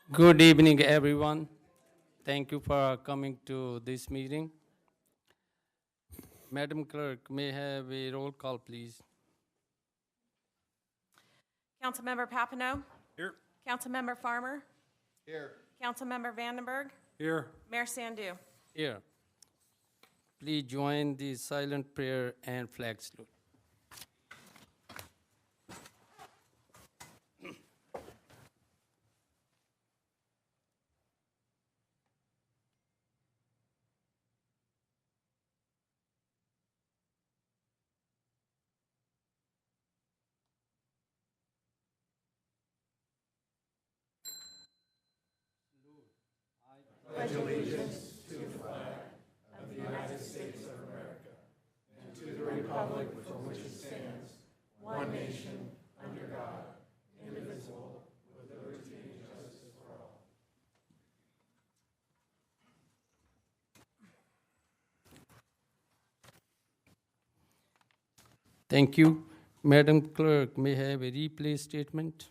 Good evening, everyone. Thank you for coming to this meeting. Madam Clerk, may I have a roll call, please? Councilmember Papineau? Here. Councilmember Farmer? Here. Councilmember Vandenberg? Here. Mayor Sandu? Here. Please join the silent prayer and flag salute. Thank you. Madam Clerk, may I have a replay statement?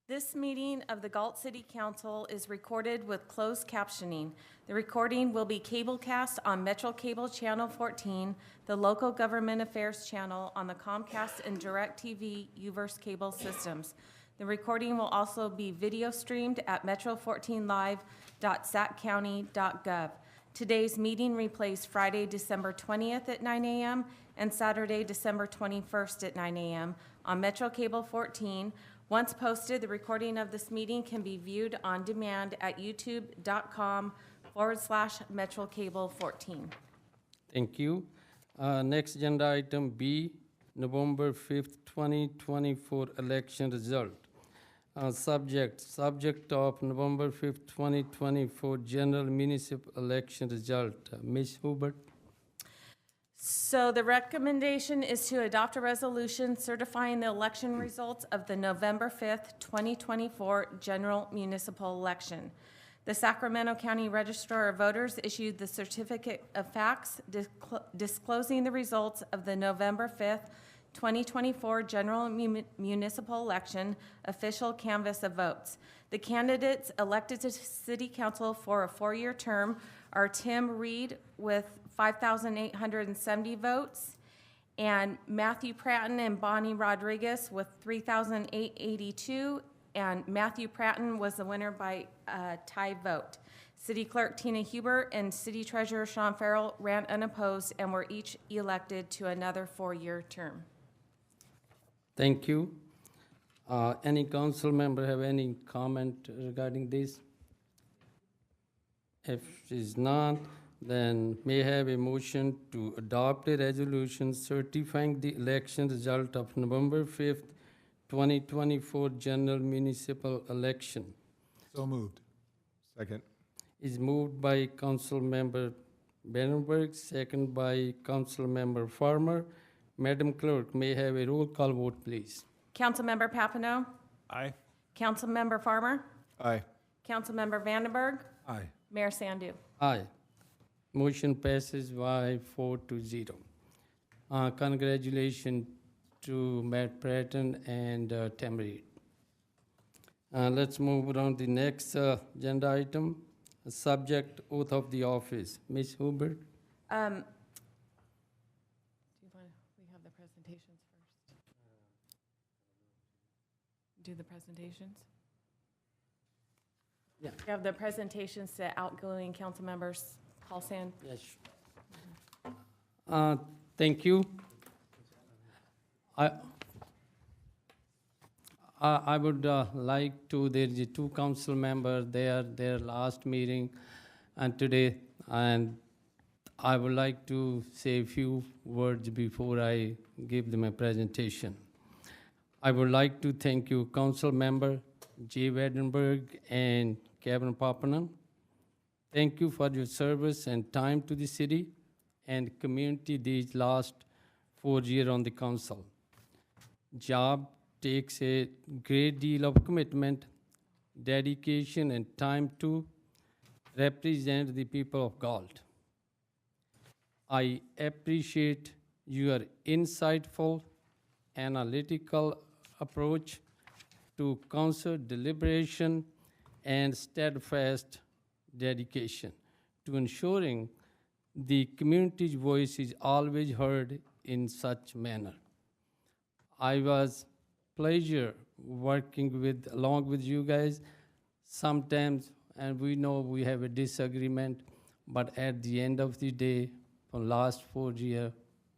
This meeting of the Galt City Council is recorded with closed captioning. The recording will be cablecast on Metro Cable Channel 14, the Local Government Affairs channel on the Comcast and DirecTV UVerse cable systems. The recording will also be video streamed at metro14live.saccounty.gov. Today's meeting replays Friday, December 20th at 9 a.m. and Saturday, December 21st at 9 a.m. on Metro Cable 14. Once posted, the recording of this meeting can be viewed on demand at youtube.com/MetroCable14. Thank you. Next agenda item B, November 5th, 2024 election result. Subject of November 5th, 2024 general municipal election result. Ms. Hubert. So the recommendation is to adopt a resolution certifying the election results of the November 5th, 2024 general municipal election. The Sacramento County Registrar of Voters issued the certificate of facts disclosing the results of the November 5th, 2024 general municipal election official canvass of votes. The candidates elected to City Council for a 4-year term are Tim Reed with 5,870 votes, and Matthew Pratton and Bonnie Rodriguez with 3,882, and Matthew Pratton was the winner by tie vote. City Clerk Tina Hubert and City Treasurer Sean Farrell ran unopposed and were each elected to another 4-year term. Thank you. Any council member have any comment regarding this? If is not, then may I have a motion to adopt a resolution certifying the election result of November 5th, 2024 general municipal election. So moved. Second. Is moved by Council Member Vandenberg, second by Council Member Farmer. Madam Clerk, may I have a roll call vote, please? Councilmember Papineau? Aye. Councilmember Farmer? Aye. Councilmember Vandenberg? Aye. Mayor Sandu? Aye. Motion passes by 4-0. Congratulations to Matt Pratton and Tim Reed. Let's move on to the next agenda item. Subject oath of the office. Ms. Hubert. Do you want, we have the presentations first. Do the presentations? Yeah. You have the presentations to outgoing council members. Paul Sand. Yes. Thank you. I would like to, there's a 2 council members there, their last meeting and today, and I would like to say a few words before I give them a presentation. I would like to thank you, council member Jay Vandenberg and Kevin Papineau. Thank you for your service and time to the city and community these last 4 years on the council. Job takes a great deal of commitment, dedication, and time to represent the people of Galt. I appreciate your insightful, analytical approach to council deliberation and steadfast dedication to ensuring the community's voice is always heard in such manner. I was pleasure working along with you guys. Sometimes, and we know we have a disagreement, but at the end of the day, for last 4 years,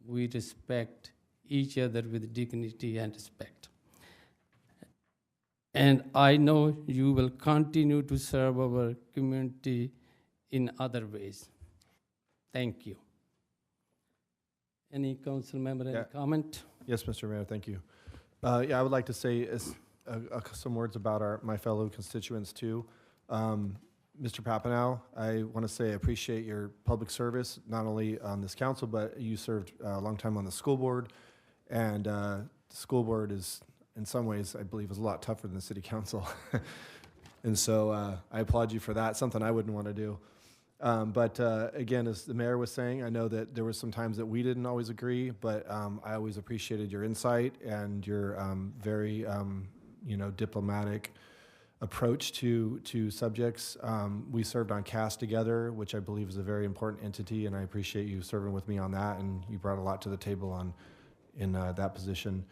we respect each other with dignity and respect. And I know you will continue to serve our community in other ways. Thank you. Any council member, any Yeah. comment? Yes, Mr. Mayor, thank you. Yeah, I would like to say some words about my fellow constituents too. Mr. Papanow, I want to say I appreciate your public service, not only on this council, but you served a long time on the school board. And the school board is, in some ways, I believe, is a lot tougher than the city council. And so I applaud you for that, something I wouldn't want to do. But again, as the mayor was saying, I know that there were some times that we didn't always agree, but I always appreciated your insight and your very, diplomatic approach to subjects. We served on CAST together, which I believe is a very important entity, and I appreciate you serving with me on that, and you brought a lot to the table in that position.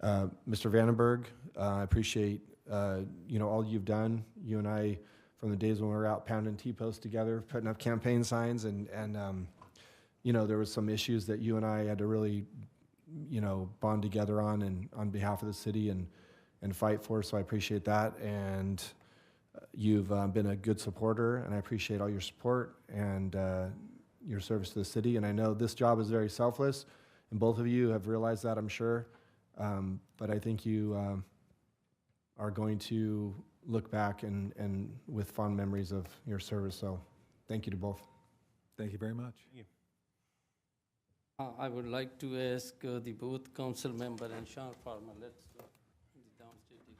Mr. Vandenberg, I appreciate all you've done. You and I, from the days when we were out pounding T-posts together, putting up campaign signs, and there was some issues that you and I had to really, bond together on behalf of the city and fight for. So I appreciate that, and you've been a good supporter, and I appreciate all your support and your service to the city. And I know this job is very selfless, and both of you have realized that, I'm sure. But I think you are going to look back and with fond memories of your service. So thank you to both. Thank you very much. I would like to ask the both council member and Sean Farmer, let's go in the downstairs.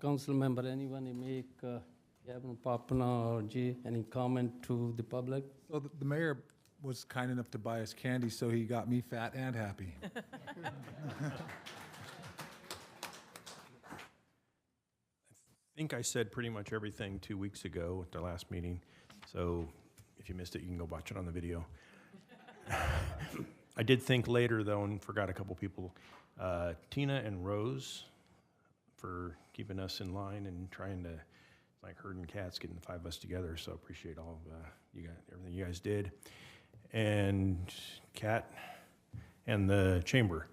Council member, anyone make, Gavin Papana or Jay, any comment to the public? So the mayor was kind enough to buy us candy, so he got me fat and happy. I think I said pretty much everything 2 weeks ago at the last meeting, so if you missed it, you can go watch it on the video. I did think later, though, and forgot a couple people, Tina and Rose, for keeping us in line and trying to, like herding cats, getting the 5 of us together, so appreciate all of you guys, everything you guys did. And Kat and the chamber.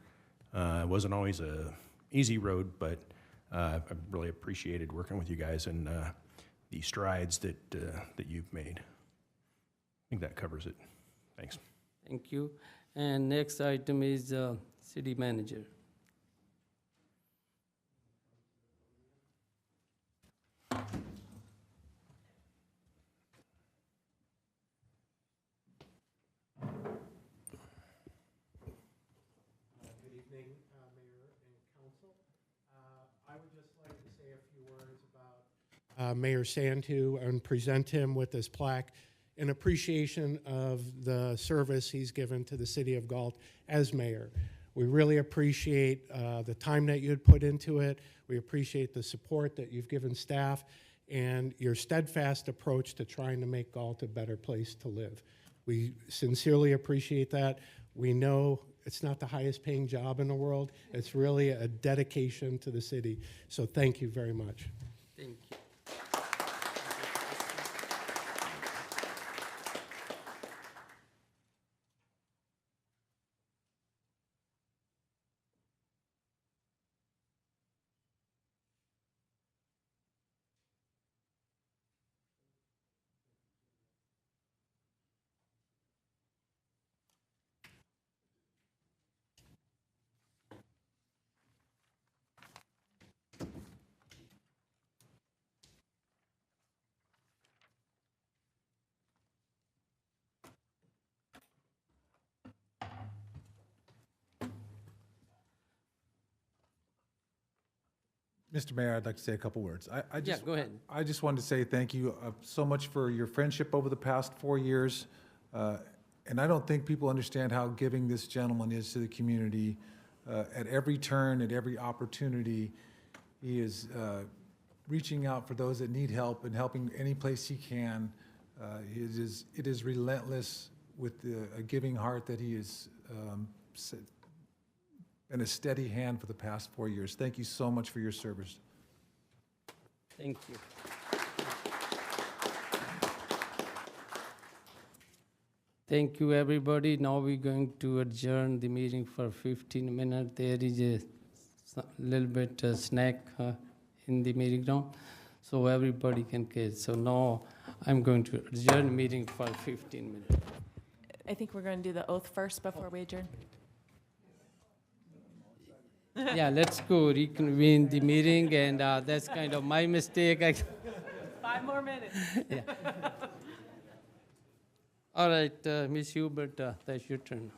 It wasn't always a easy road, but I really appreciated working with you guys and the strides that you've made. I think that covers it. Thanks. Thank you. And next item is city manager. Good evening, Mayor and Council. I would just like to say a few words about Mayor Santu and present him with this plaque in appreciation of the service he's given to the city of Galt as mayor. We really appreciate the time that you had put into it. We appreciate the support that you've given staff and your steadfast approach to trying to make Galt a better place to live. We sincerely appreciate that. We know it's not the highest paying job in the world. It's really a dedication to the city. So thank you very much. Thank you. Mr. Mayor, I'd like to say a couple words. Yeah, go ahead. I just wanted to say thank you so much for your friendship over the past 4 years. And I don't think people understand how giving this gentleman is to the community. At every turn, at every opportunity, he is reaching out for those that need help and helping any place he can. It is relentless with a giving heart that he is and a steady hand for the past 4 years. Thank you so much for your service. Thank you. Thank you, everybody. Now we're going to adjourn the meeting for 15 minutes. There is a little bit snack in the meeting room, so everybody can get. So now I'm going to adjourn the meeting for 15 minutes. I think we're going to do the oath first before we adjourn. Yeah, let's go reconvene the meeting, and that's kind of my mistake. 5 more minutes. Yeah. All right, Ms. Hubert, that's your turn.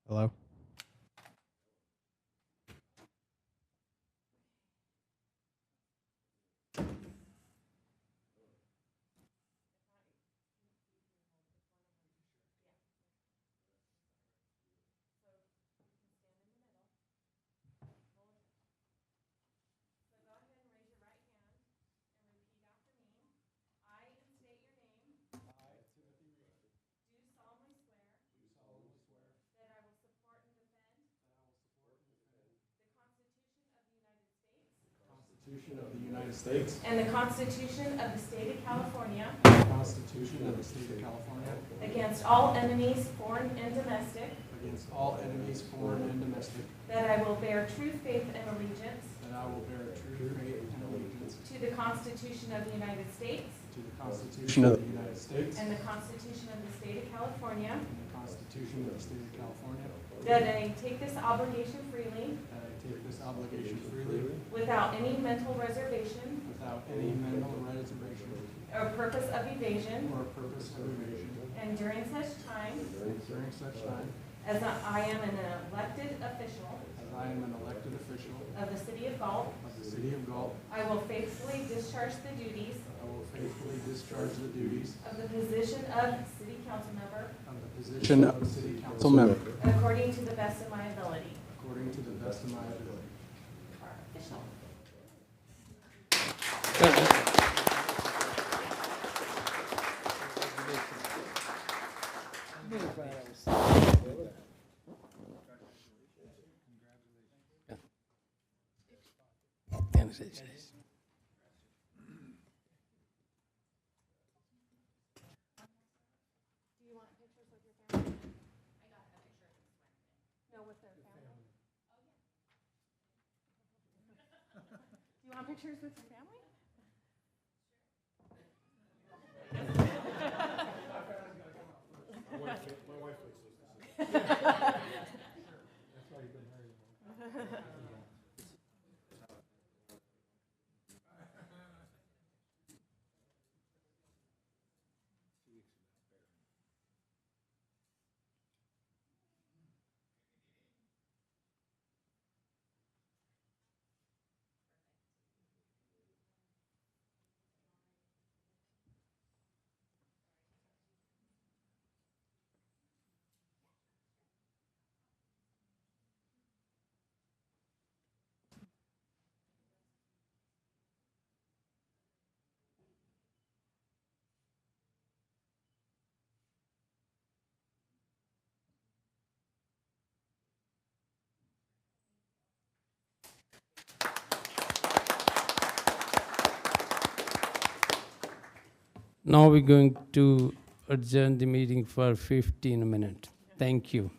Hello? Constitution of the United States And the Constitution of the State of California, and the Constitution of the State of California against all enemies, foreign and domestic, against all enemies, foreign and domestic, that I will bear true faith and allegiance that I will bear true faith and allegiance to the Constitution of the United States to the Constitution of the United States and the Constitution of the State of California, and the Constitution of the State of California, that I take this obligation freely that I take this obligation freely without any mental reservation without any mental reservation or purpose of evasion, or purpose of evasion, and during such time during such time as I am an elected official as I am an elected official of the City of Galt, of the City of Galt. I will faithfully discharge the duties I will faithfully discharge the duties of the position of City Council member of the position of City Council member according to the best of my ability. according to the best of my ability. Our official. Congratulations. Do you want pictures with your family? I got a picture. No, with their family? Do you want pictures with your family? Now we're going to adjourn the meeting for 15 minutes. Thank you.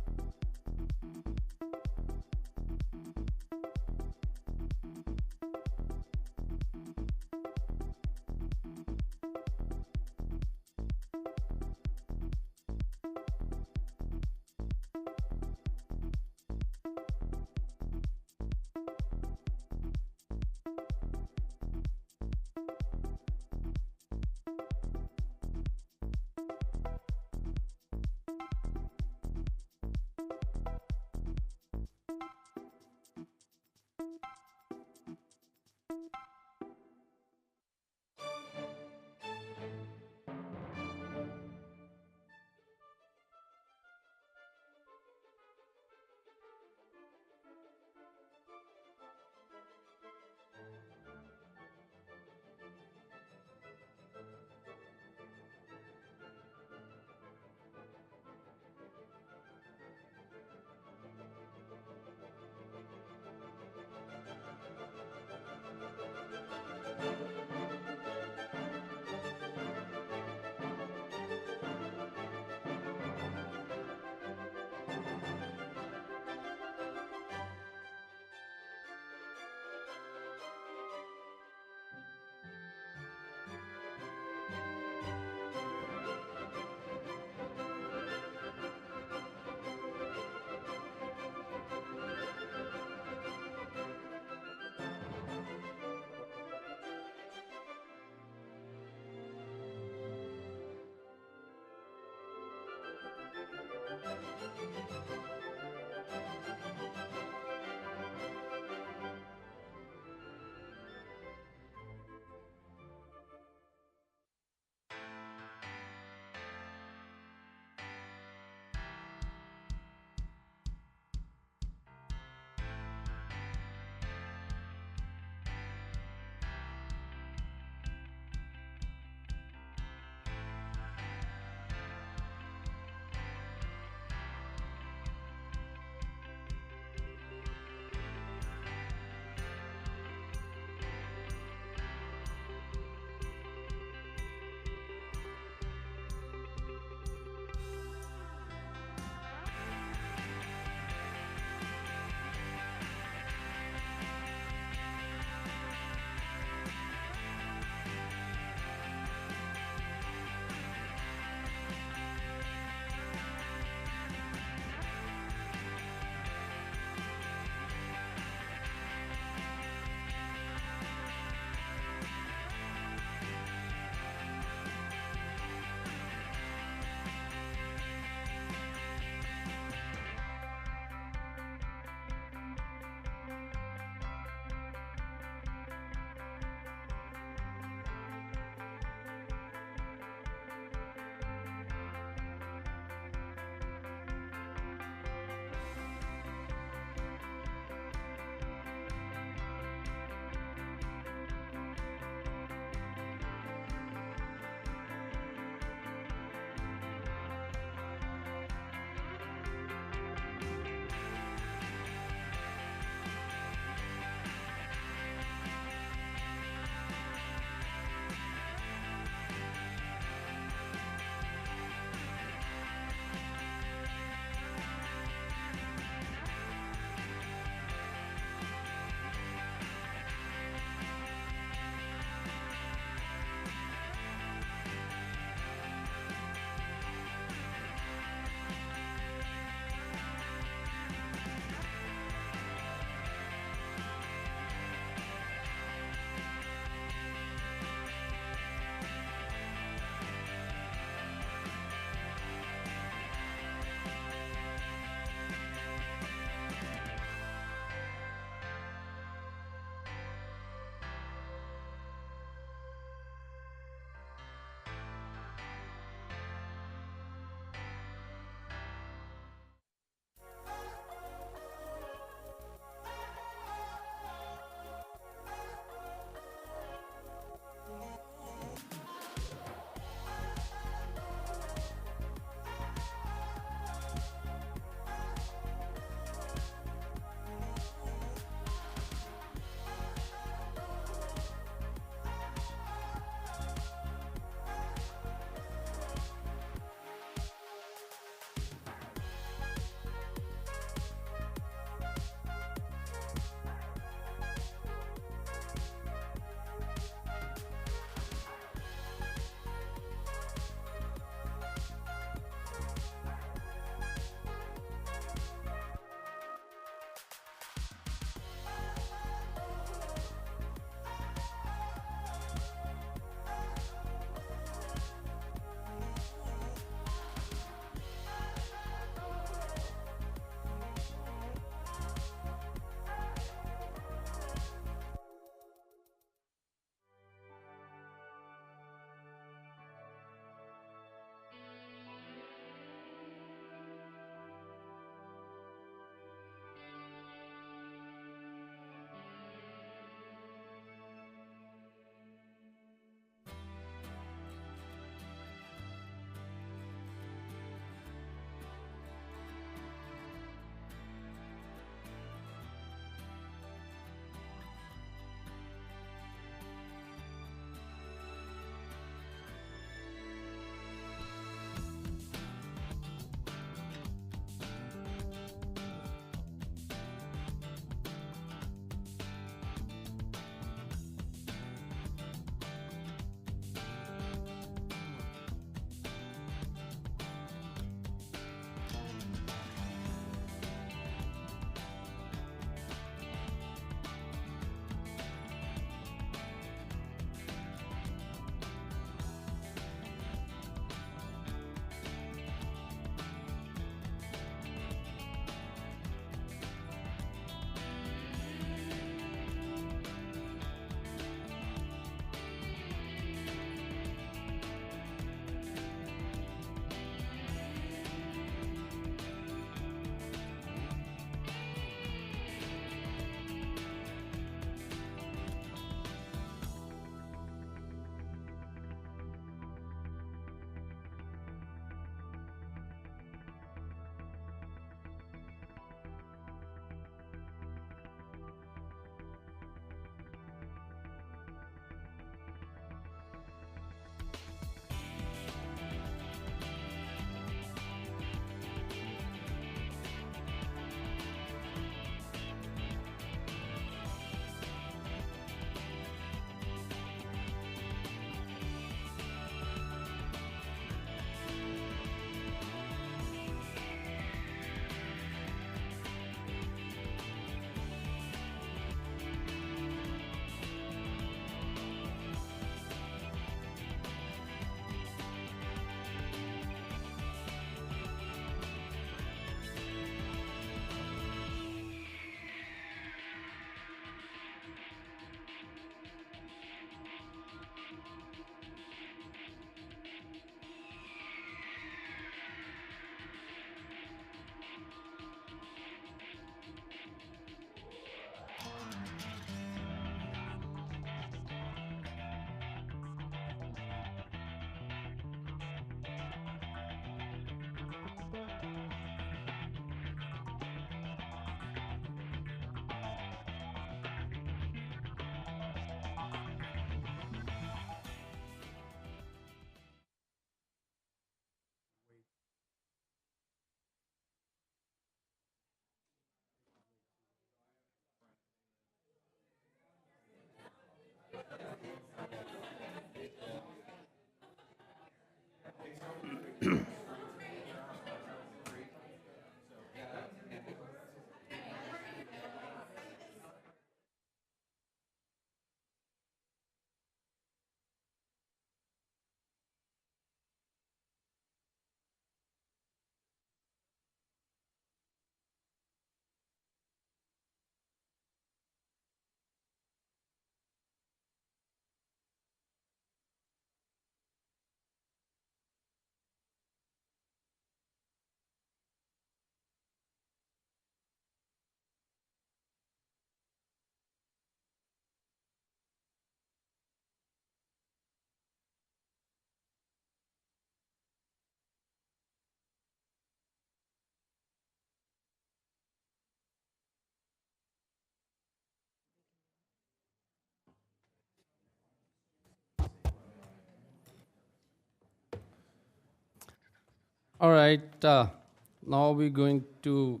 All right, now we're going to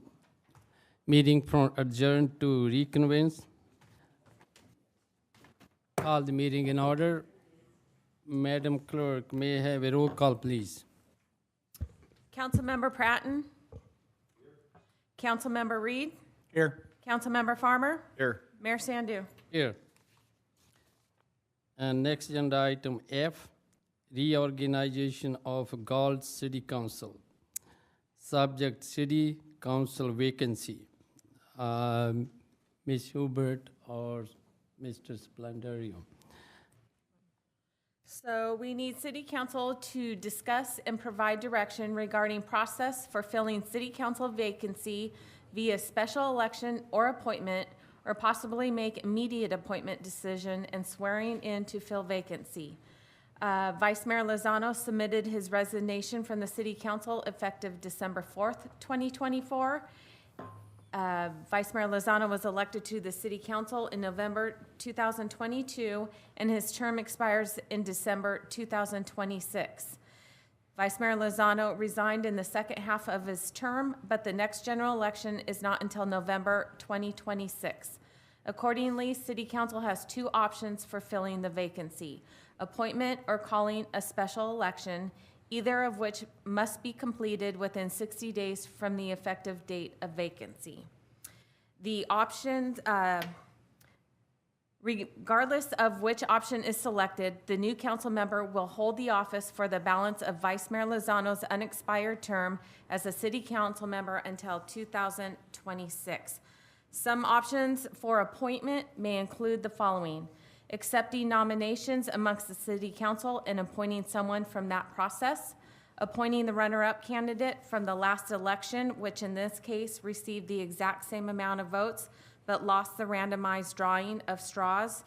meeting from adjourn to reconvene. Call the meeting in order. Madam Clerk, may I have a roll call, please? Councilmember Pratton? Councilmember Reed? Here. Councilmember Farmer? Here. Mayor Sandu? Here. And next agenda item F, reorganization of Galt City Council. Subject, City Council vacancy. Ms. Hubert or Mr. Splendorio? So we need City Council to discuss and provide direction regarding process for filling City Council vacancy via special election or appointment, or possibly make immediate appointment decision and swearing in to fill vacancy. Vice Mayor Lozano submitted his resignation from the City Council effective December 4th, 2024. Vice Mayor Lozano was elected to the City Council in November 2022, and his term expires in December 2026. Vice Mayor Lozano resigned in the second half of his term, but the next general election is not until November 2026. Accordingly, City Council has two options for filling the vacancy: appointment or calling a special election, either of which must be completed within 60 days from the effective date of vacancy. The options, regardless of which option is selected, the new council member will hold the office for the balance of Vice Mayor Lozano's unexpired term as a city council member until 2026. Some options for appointment may include the following: accepting nominations amongst the city council and appointing someone from that process, appointing the runner-up candidate from the last election, which in this case received the exact same amount of votes but lost the randomized drawing of straws,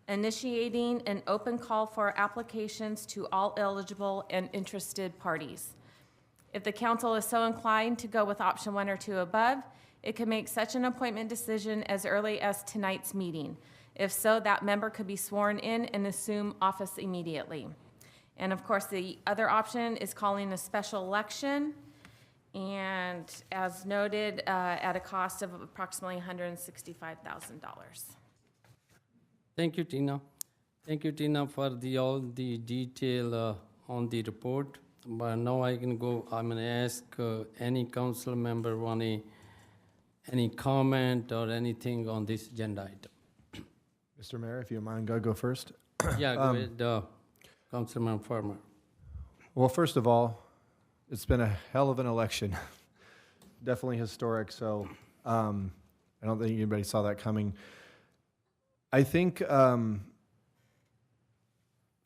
initiating an open call for applications to all eligible and interested parties. If the council is so inclined to go with option 1 or 2 above, it can make such an appointment decision as early as tonight's meeting. If so, that member could be sworn in and assume office immediately. And of course, the other option is calling a special election, and as noted, at a cost of approximately $165,000. Thank you, Tina. Thank you, Tina, for all the detail on the report. But now I'm gonna ask any council member want any comment or anything on this agenda item. Mr. Mayor, if you don't mind, go first. Yeah, go ahead, Councilman Farmer. Well, first of all, it's been a hell of an election. Definitely historic, so I don't think anybody saw that coming. I think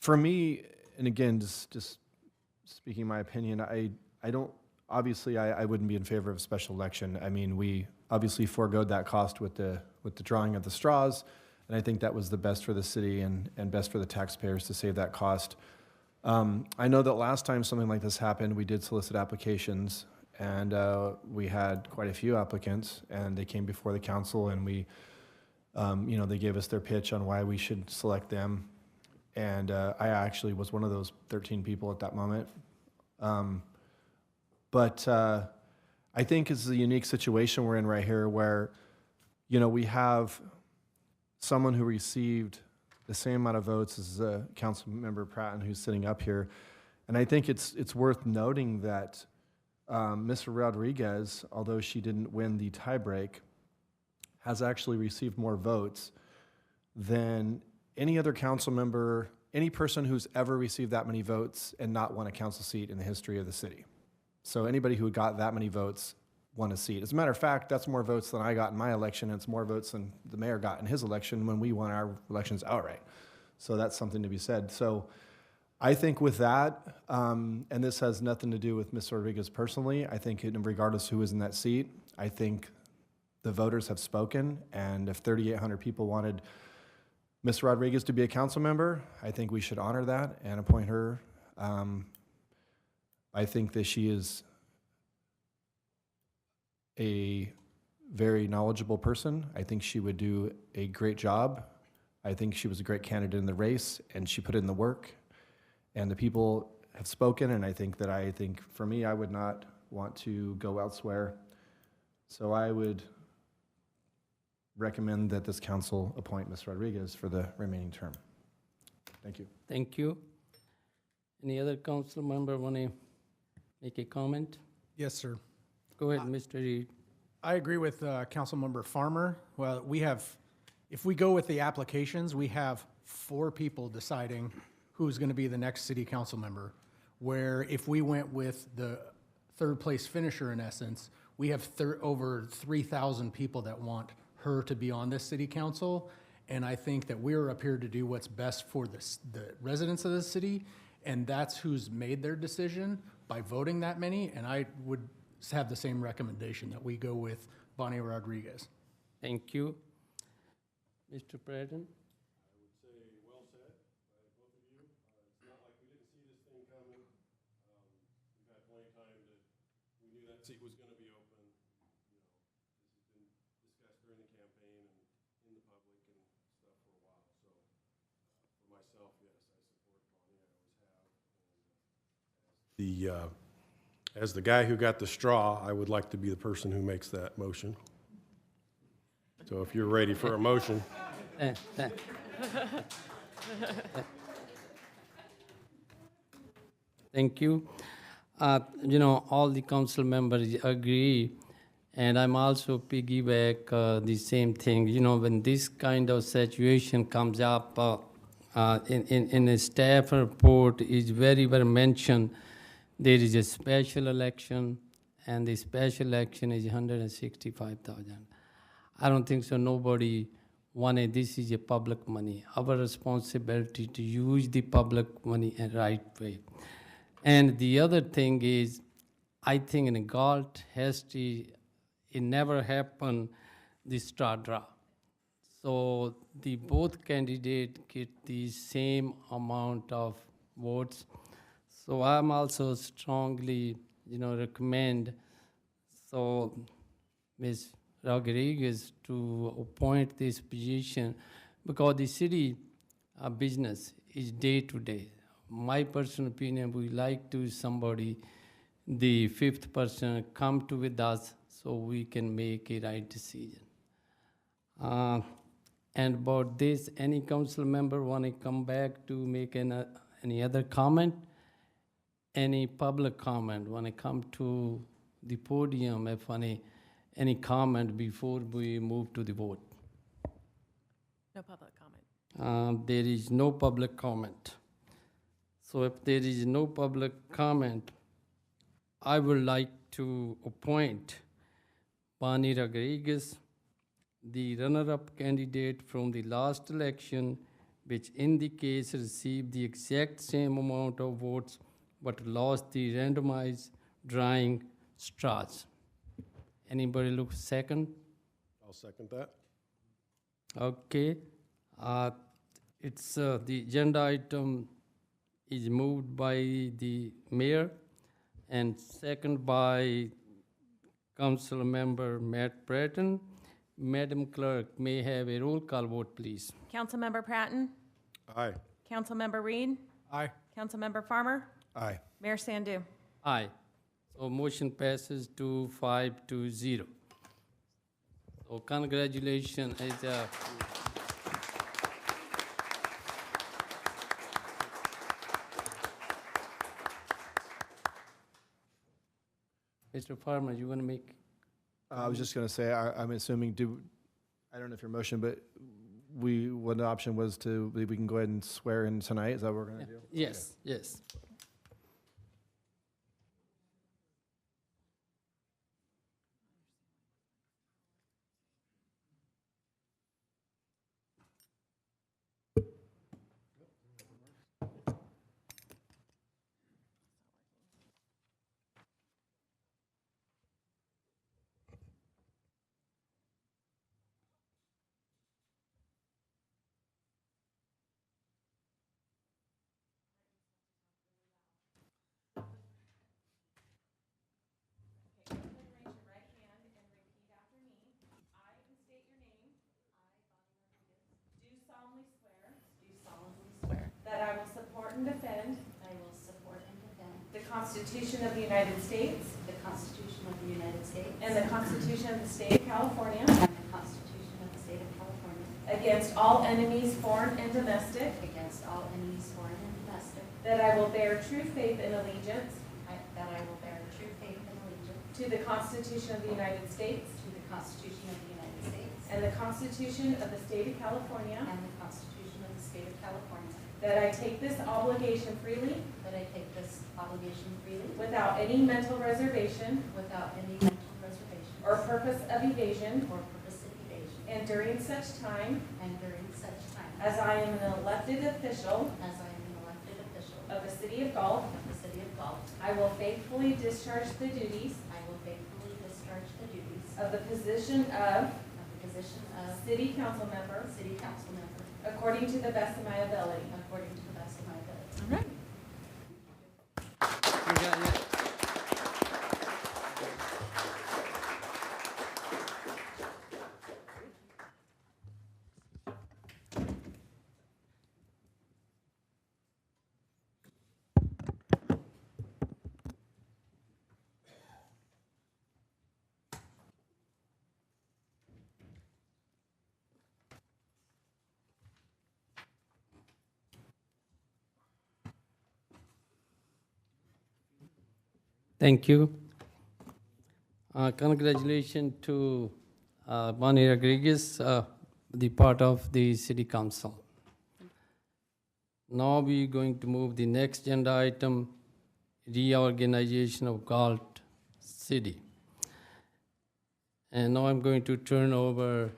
for me, and again, just speaking my opinion, I don't, obviously I wouldn't be in favor of a special election. I mean, we obviously foregoed that cost with the drawing of the straws, and I think that was the best for the city and best for the taxpayers to save that cost. I know that last time something like this happened, we did solicit applications, and we had quite a few applicants, and they came before the council, and we, they gave us their pitch on why we should select them, and I actually was one of those 13 people at that moment. But I think it's a unique situation we're in right here where, we have someone who received the same amount of votes as Council Member Pratton, who's sitting up here, And I think it's worth noting that Ms. Rodriguez, although she didn't win the tiebreak, has actually received more votes than any other council member, any person who's ever received that many votes and not won a council seat in the history of the city. So anybody who got that many votes won a seat. As a matter of fact, that's more votes than I got in my election, and it's more votes than the mayor got in his election when we won our elections outright. So that's something to be said. So I think with that, and this has nothing to do with Ms. Rodriguez personally, I think regardless who is in that seat, I think the voters have spoken, and if 3,800 people wanted Ms. Rodriguez to be a council member, I think we should honor that and appoint her. I think that she is a very knowledgeable person. I think she would do a great job. I think she was a great candidate in the race, and she put in the work. And the people have spoken, and I think for me, I would not want to go elsewhere. So I would recommend that this council appoint Ms. Rodriguez for the remaining term. Thank you. Thank you. Any other council member want to make a comment? Yes, sir. Go ahead, Mr. Reed. I agree with Councilmember Farmer. Well, if we go with the applications, we have 4 people deciding who's going to be the next city council member. Where if we went with the third place finisher, in essence, we have over 3,000 people that want her to be on this city council. And I think that we're up here to do what's best for the residents of the city. And that's who's made their decision by voting that many. And I would have the same recommendation that we go with Bonnie Rodriguez. Thank you. Mr. Pradhan? Seat was going to be open. You know, this has been discussed during the campaign and in the public and stuff for a while. So for myself, yes, I support Bonnie. I always have. As the guy who got the straw, I would like to be the person who makes that motion. So if you're ready for a motion. Thank you. All the council members agree, and I'm also piggyback the same thing. When this kind of situation comes up, in a staff report is very well mentioned, there is a special election, and the special election is 165,000. I don't think so. Nobody wanted. This is a public money. Our responsibility to use the public money in the right way. And the other thing is, I think in Galt history, it never happened, the straw draw. So the both candidates get the same amount of votes. So I'm also strongly, recommend Ms. Rodriguez to appoint this position, because the city business is day to day. My personal opinion, we like to somebody, the 5th person, come to with us so we can make a right decision. And about this, any council member want to come back to make any other comment? Any public comment want to come to the podium if any comment before we move to the vote? No public comment. There is no public comment. So if there is no public comment, I would like to appoint Bonnie Rodriguez, the runner-up candidate from the last election, which in the case received the exact same amount of votes but lost the randomized drawing straws. Anybody look second? I'll second that. Okay. It's the agenda item is moved by the mayor and second by Council Member Matt Bratton. Madam Clerk, may I have a roll call vote, please? Councilmember Pratton? Aye. Councilmember Reed? Aye. Councilmember Farmer? Aye. Mayor Sandu? Aye. So motion passes to 5-0. So congratulations. Mr. Farmer, you want to make? I was just going to say, I'm assuming, I don't know if your motion, but one option was we can go ahead and swear in tonight. Is that what we're going to do? Yes, yes. Okay, go ahead and raise your right hand and repeat after me. I, and state your name. Do solemnly swear. Do solemnly swear That I will support and defend. that I will support and defend The Constitution of the United States. the Constitution of the United States And the Constitution of the State of California. and the Constitution of the State of California Against all enemies, foreign and domestic. against all enemies, foreign and domestic, That I will bear true faith and allegiance. that I will bear true faith and allegiance To the Constitution of the United States. to the Constitution of the United States And the Constitution of the State of California. and the Constitution of the State of California, That I take this obligation freely. that I take this obligation freely Without any mental reservation. without any mental reservation Or purpose of evasion. or purpose of evasion, And during such time. and during such time As I am an elected official. as I am an elected official Of the City of Galt. of the City of Galt, I will faithfully discharge the duties. I will faithfully discharge the duties Of the position of of the position of City Council Member. City Council Member According to the best of my ability. according to the best of my ability. All right. Thank you. Congratulations to Bonnie Rodriguez, the part of the city council. Now we're going to move the next agenda item, reorganization of Galt City. And now I'm going to turn over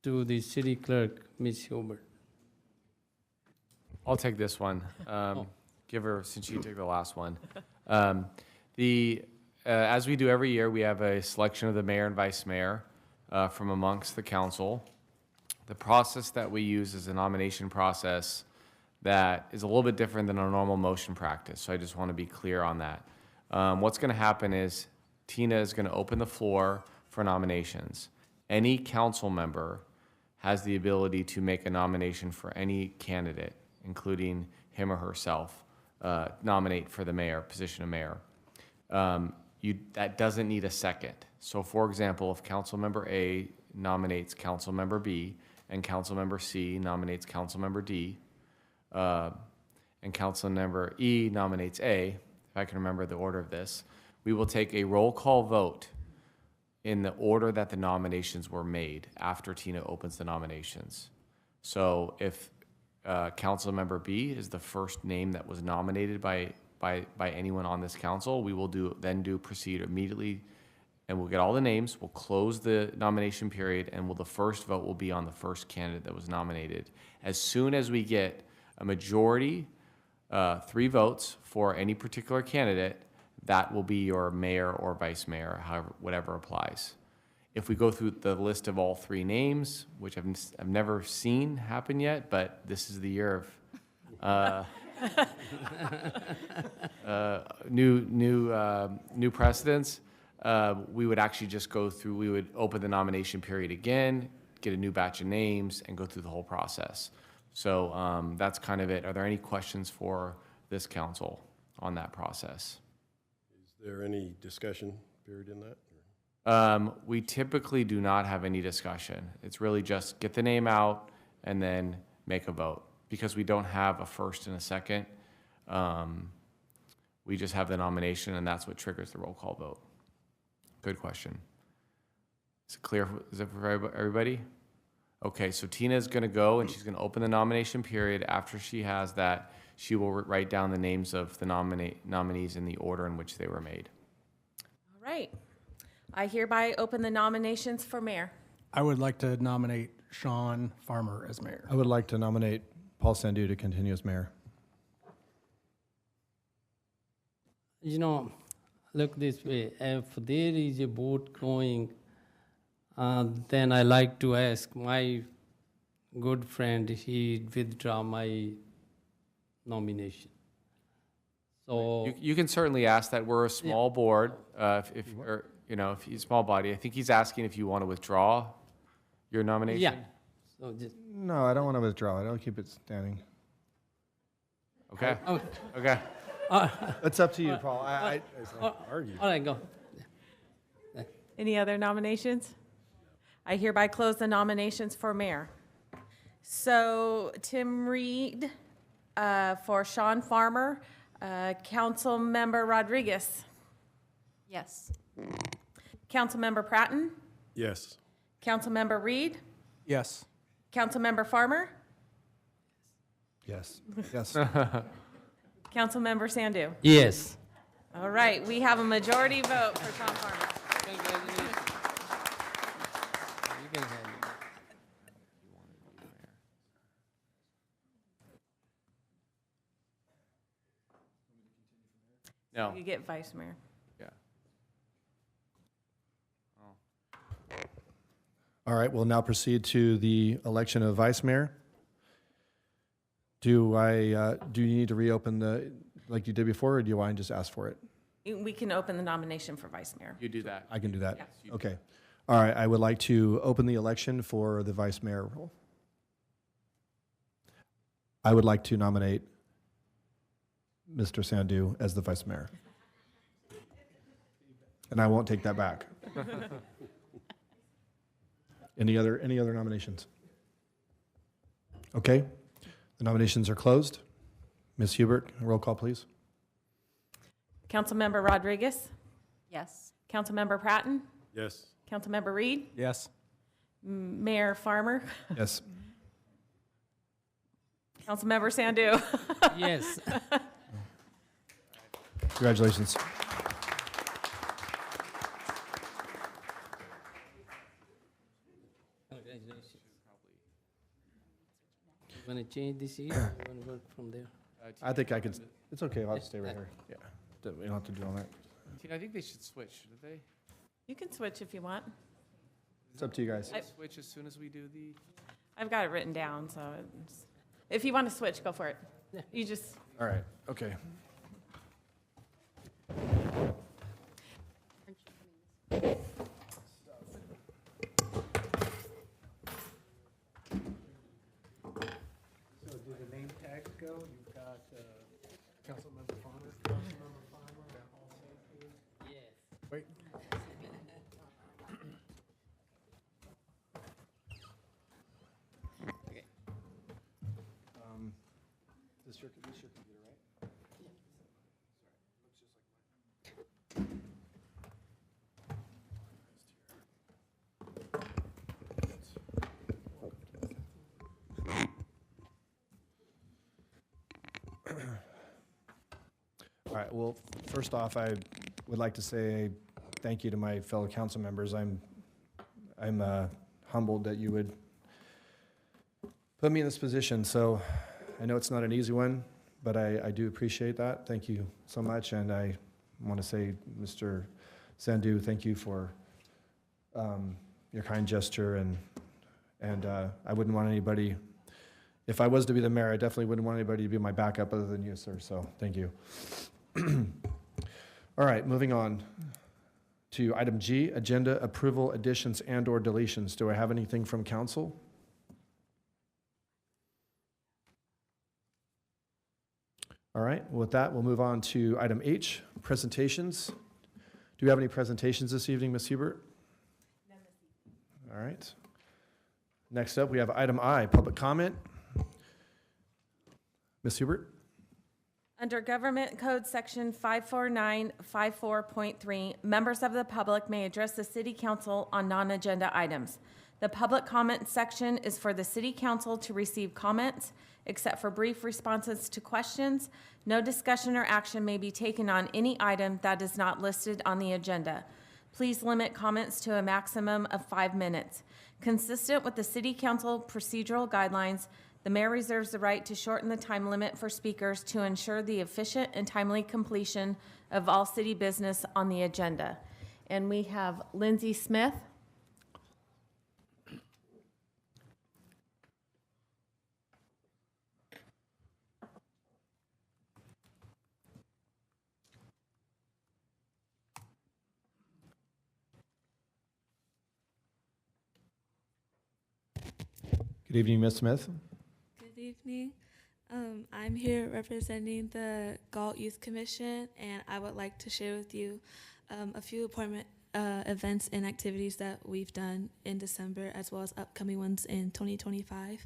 to the city clerk, Ms. Hubert. I'll take this one. Give her, since you took the last one. As we do every year, we have a selection of the mayor and vice mayor from amongst the council. The process that we use is a nomination process that is a little bit different than our normal motion practice, so I just want to be clear on that. What's going to happen is Tina is going to open the floor for nominations. Any council member has the ability to make a nomination for any candidate, including him or herself, nominate for the mayor, position of mayor. That doesn't need a second. So for example, if Councilmember A nominates Councilmember B, and Councilmember C nominates Councilmember D, and Councilmember E nominates A, if I can remember the order of this, we will take a roll call vote in the order that the nominations were made after Tina opens the nominations. So if Councilmember B is the first name that was nominated by anyone on this council, we will proceed immediately, and we'll get all the names, we'll close the nomination period, and the first vote will be on the first candidate that was nominated. As soon as we get a majority, 3 votes for any particular candidate, that will be your mayor or vice mayor, however, whatever applies. If we go through the list of all 3 names, which I've never seen happen yet, but this is the year of new precedents, we would actually just go through, we would open the nomination period again, get a new batch of names, and go through the whole process. So that's kind of it. Are there any questions for this council on that process? Is there any discussion period in that? We typically do not have any discussion. It's really just get the name out and then make a vote. Because we don't have a first and a second, We just have the nomination, and that's what triggers the roll call vote. Good question. Is it clear? Is it for everybody? Okay, so Tina is going to go, and she's going to open the nomination period. After she has that, she will write down the names of the nominees in the order in which they were made. All right. I hereby open the nominations for mayor. I would like to nominate Sean Farmer as mayor. I would like to nominate Paul Sandu to continue as mayor. You know, look this way, if there is a vote going, then I like to ask my good friend, he withdraw my nomination. So, You can certainly ask that. We're a small board, if he's a small body. I think he's asking if you want to withdraw your nomination. yeah. So just, No, I don't want to withdraw it. I'll keep it standing. Okay, oh, okay. It's up to you, Paul. all right, go. Any other nominations? I hereby close the nominations for mayor. So Tim Reed for Sean Farmer, Councilmember Rodriguez, Yes. Councilmember Pratton, Yes. Councilmember Reed, Yes. Councilmember Farmer, Yes. Yes. Councilmember Sandu. Yes. All right, we have a majority vote for Sean Farmer. Congratulations. You can have it. No, You get vice mayor. yeah. All right, we'll now proceed to the election of vice mayor. Do you need to reopen like you did before, or do you want to just ask for it? We can open the nomination for vice mayor. You do that. I can do that? Yes, you do. Okay. All right, I would like to open the election for the vice mayor role. I would like to nominate Mr. Sandu as the vice mayor. And I won't take that back. Any other nominations? Okay, the nominations are closed. Ms. Hubert, roll call, please. Councilmember Rodriguez, Yes. Councilmember Pratton, Yes. Councilmember Reed, Yes. Mayor Farmer, Yes. Councilmember Sandu. Yes. Congratulations. Congratulations. You want to change this here? Or you want to work from there? I think I could, it's okay, I'll just stay right here. Yeah, we don't have to do all that. Tina, I think they should switch, should they? You can switch if you want. It's up to you guys. Switch as soon as we do the. I've got it written down, so if you want to switch, go for it. You just, All right, okay. So do the name tags go? You've got Councilmember Farmer, and Paul Sandu. Yes. Wait. This your computer, right? All right, well, first off, I would like to say thank you to my fellow council members. I'm humbled that you would put me in this position. So I know it's not an easy one, but I do appreciate that. Thank you so much. And I want to say, Mr. Sandu, thank you for your kind gesture. And I wouldn't want anybody, if I was to be the mayor, I definitely wouldn't want anybody to be my backup other than you, sir. So thank you. All right, moving on to item G, agenda approval, additions and/or deletions. Do I have anything from council? All right, well, with that, we'll move on to item H, presentations. Do we have any presentations this evening, Ms. Hubert? All right. Next up, we have item I, public comment. Ms. Hubert? Under Government Code Section 54954.3, members of the public may address the city council on non-agenda items. The public comment section is for the city council to receive comments, except for brief responses to questions. No discussion or action may be taken on any item that is not listed on the agenda. Please limit comments to a maximum of 5 minutes. Consistent with the city council procedural guidelines, the mayor reserves the right to shorten the time limit for speakers to ensure the efficient and timely completion of all city business on the agenda. And we have Lindsay Smith. Good evening, Ms. Smith. Good evening. I'm here representing the Galt Youth Commission, and I would like to share with you a few appointment events and activities that we've done in December, as well as upcoming ones in 2025.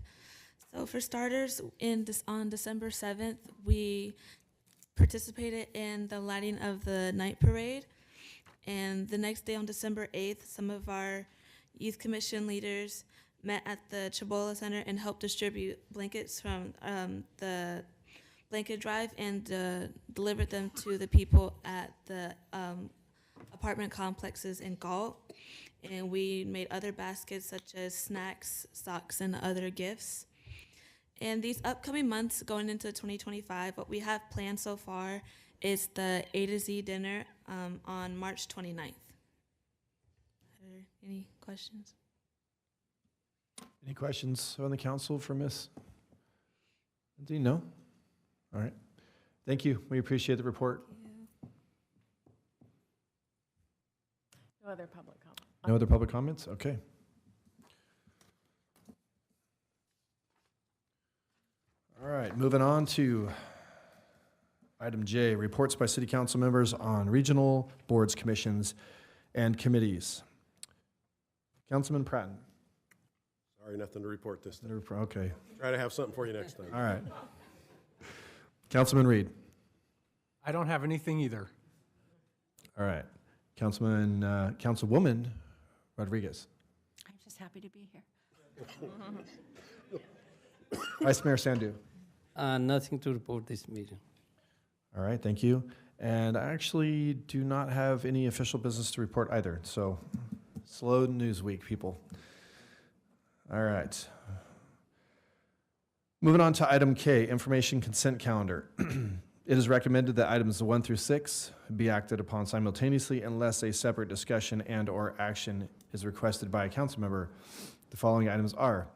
So for starters, on December 7th, we participated in the lighting of the night parade. And the next day, on December 8th, some of our youth commission leaders met at the Chabola Center and helped distribute blankets from the blanket drive and delivered them to the people at the apartment complexes in Galt. And we made other baskets such as snacks, socks, and other gifts. And these upcoming months going into 2025, what we have planned so far is the A to Z dinner on March 29th. Are there any questions? Any questions on the council for Ms. Lindsay? No? All right. Thank you. We appreciate the report. No other public comment. No other public comments? Okay. All right, moving on to item J, reports by city council members on regional boards, commissions, and committees. Councilman Pratton. Sorry, nothing to report this time. Okay, Try to have something for you next time. all right. Councilman Reed. I don't have anything either. All right. Councilwoman Rodriguez. I'm just happy to be here. Vice Mayor Sandu. Nothing to report this meeting. All right, thank you. And I actually do not have any official business to report either, so slow news week, people. All right. Moving on to item K, information consent calendar. It is recommended that items 1 through 6 be acted upon simultaneously unless a separate discussion and/or action is requested by a council member. The following items are: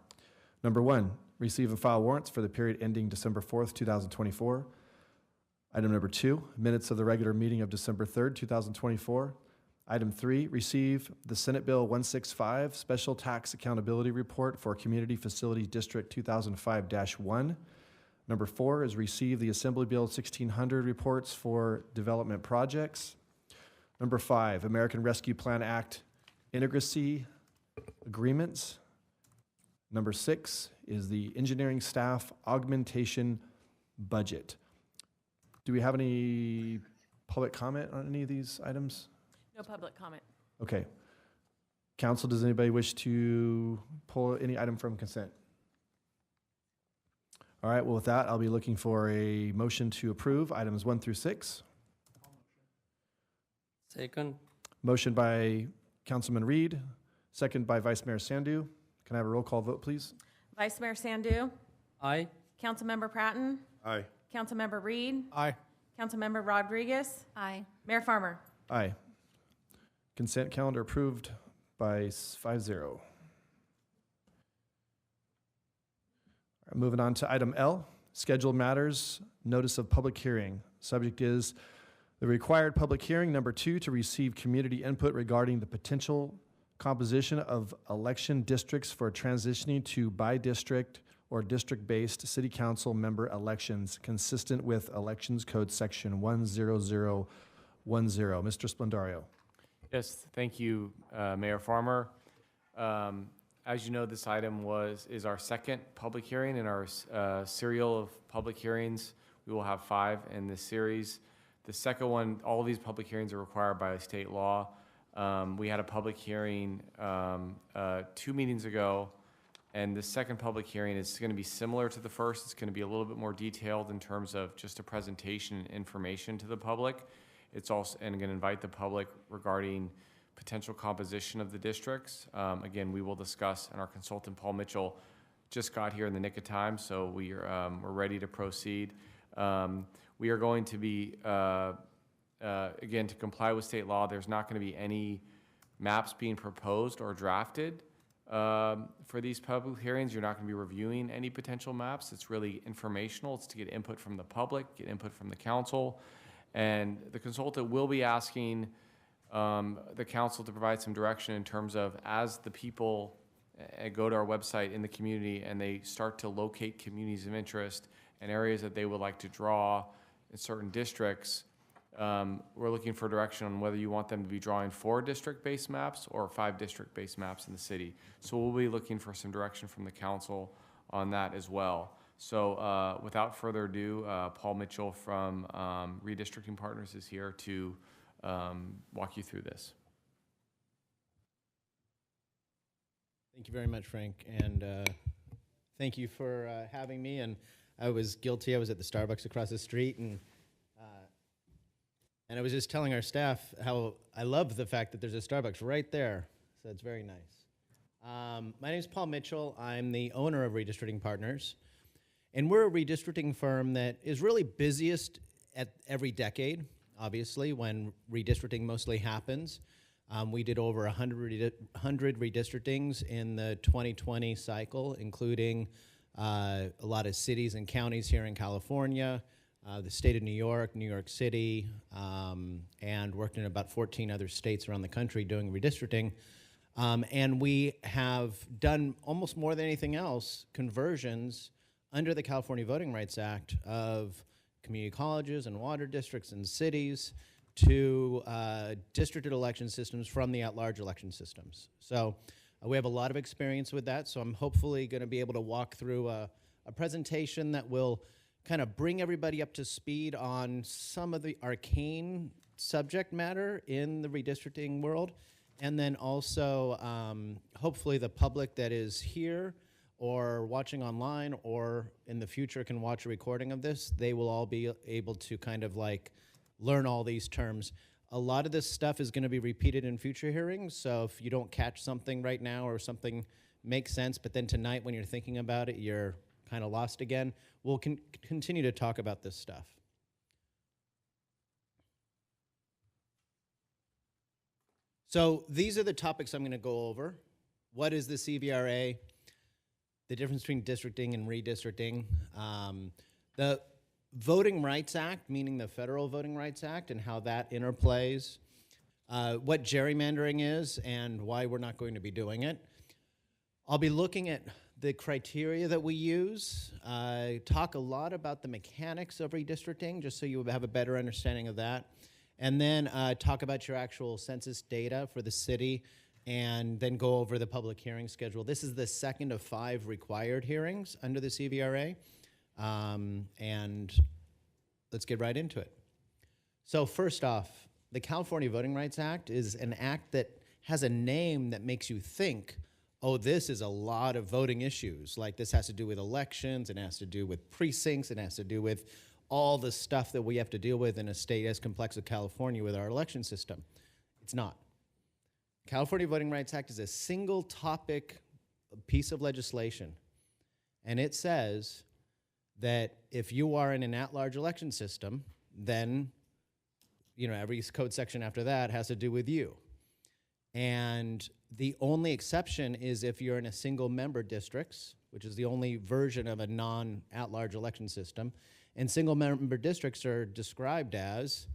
number 1, receive and file warrants for the period ending December 4th, 2024. Item number 2, minutes of the regular meeting of December 3rd, 2024. Item 3, receive the Senate Bill 165 Special Tax Accountability Report for Community Facilities District 2005-1. Number 4 is receive the Assembly Bill 1600 reports for development projects. Number 5, American Rescue Plan Act Integracy Agreements. Number 6 is the engineering staff augmentation budget. Do we have any public comment on any of these items? No public comment. Okay. Council, does anybody wish to pull any item from consent? All right, well, with that, I'll be looking for a motion to approve items 1 through 6. Second, Motion by Councilman Reed, second by Vice Mayor Sandu. Can I have a roll call vote, please? Vice Mayor Sandu, aye. Councilmember Pratton, Aye. Councilmember Reed, Aye. Councilmember Rodriguez, Aye. Mayor Farmer. Aye. Consent calendar approved by 5-0. Moving on to item L, scheduled matters, notice of public hearing. Subject is the required public hearing, number 2, to receive community input regarding the potential composition of election districts for transitioning to by-district or district-based city council member elections consistent with Elections Code Section 10010. Mr. Splendario. Yes, thank you, Mayor Farmer. As you know, this item is our second public hearing in our serial of public hearings We will have 5 in this series. The second one, all of these public hearings are required by state law. We had a public hearing 2 meetings ago, and the second public hearing is going to be similar to the first. It's going to be a little bit more detailed in terms of just a presentation and information to the public. It's also, and going to invite the public regarding potential composition of the districts. Again, we will discuss, and our consultant, Paul Mitchell, just got here in the nick of time, so we're ready to proceed. We are going to be, again, to comply with state law, there's not going to be any maps being proposed or drafted for these public hearings. You're not going to be reviewing any potential maps. It's really informational. It's to get input from the public, get input from the council. And the consultant will be asking the council to provide some direction in terms of, as the people go to our website in the community and they start to locate communities of interest and areas that they would like to draw in certain districts, we're looking for direction on whether you want them to be drawing 4 district-based maps or 5 district-based maps in the city. So we'll be looking for some direction from the council on that as well. So without further ado, Paul Mitchell from Redistricting Partners is here to walk you through this. Thank you very much, Frank, and thank you for having me. And I was guilty. I was at the Starbucks across the street, and I was just telling our staff how I love the fact that there's a Starbucks right there. So it's very nice. My name is Paul Mitchell. I'm the owner of Redistricting Partners, and we're a redistricting firm that is really busiest at every decade, obviously, when redistricting mostly happens. We did over 100 redistrictings in the 2020 cycle, including a lot of cities and counties here in California, the state of New York City, and worked in about 14 other states around the country doing redistricting. And we have done, almost more than anything else, conversions under the California Voting Rights Act of community colleges and water districts and cities to districted election systems from the at-large election systems. So we have a lot of experience with that, so I'm hopefully going to be able to walk through a presentation that will kind of bring everybody up to speed on some of the arcane subject matter in the redistricting world, and then also hopefully the public that is here or watching online or in the future can watch a recording of this, they will all be able to kind of like learn all these terms. A lot of this stuff is going to be repeated in future hearings, so if you don't catch something right now or something makes sense, but then tonight when you're thinking about it, you're kind of lost again, we'll continue to talk about this stuff. So these are the topics I'm going to go over. What is the CVRA? The difference between districting and redistricting. The Voting Rights Act, meaning the Federal Voting Rights Act, and how that interplays. What gerrymandering is and why we're not going to be doing it. I'll be looking at the criteria that we use, talk a lot about the mechanics of redistricting, just so you have a better understanding of that, and then talk about your actual census data for the city, and then go over the public hearing schedule. This is the second of 5 required hearings under the CVRA, and let's get right into it. So first off, the California Voting Rights Act is an act that has a name that makes you think, oh, this is a lot of voting issues. Like this has to do with elections, it has to do with precincts, it has to do with all the stuff that we have to deal with in a state as complex as California with our election system. It's not. California Voting Rights Act is a single topic piece of legislation, and it says that if you are in an at-large election system, then every code section after that has to do with you. And the only exception is if you're in a single-member districts, which is the only version of a non-at-large election system. And single-member districts are described as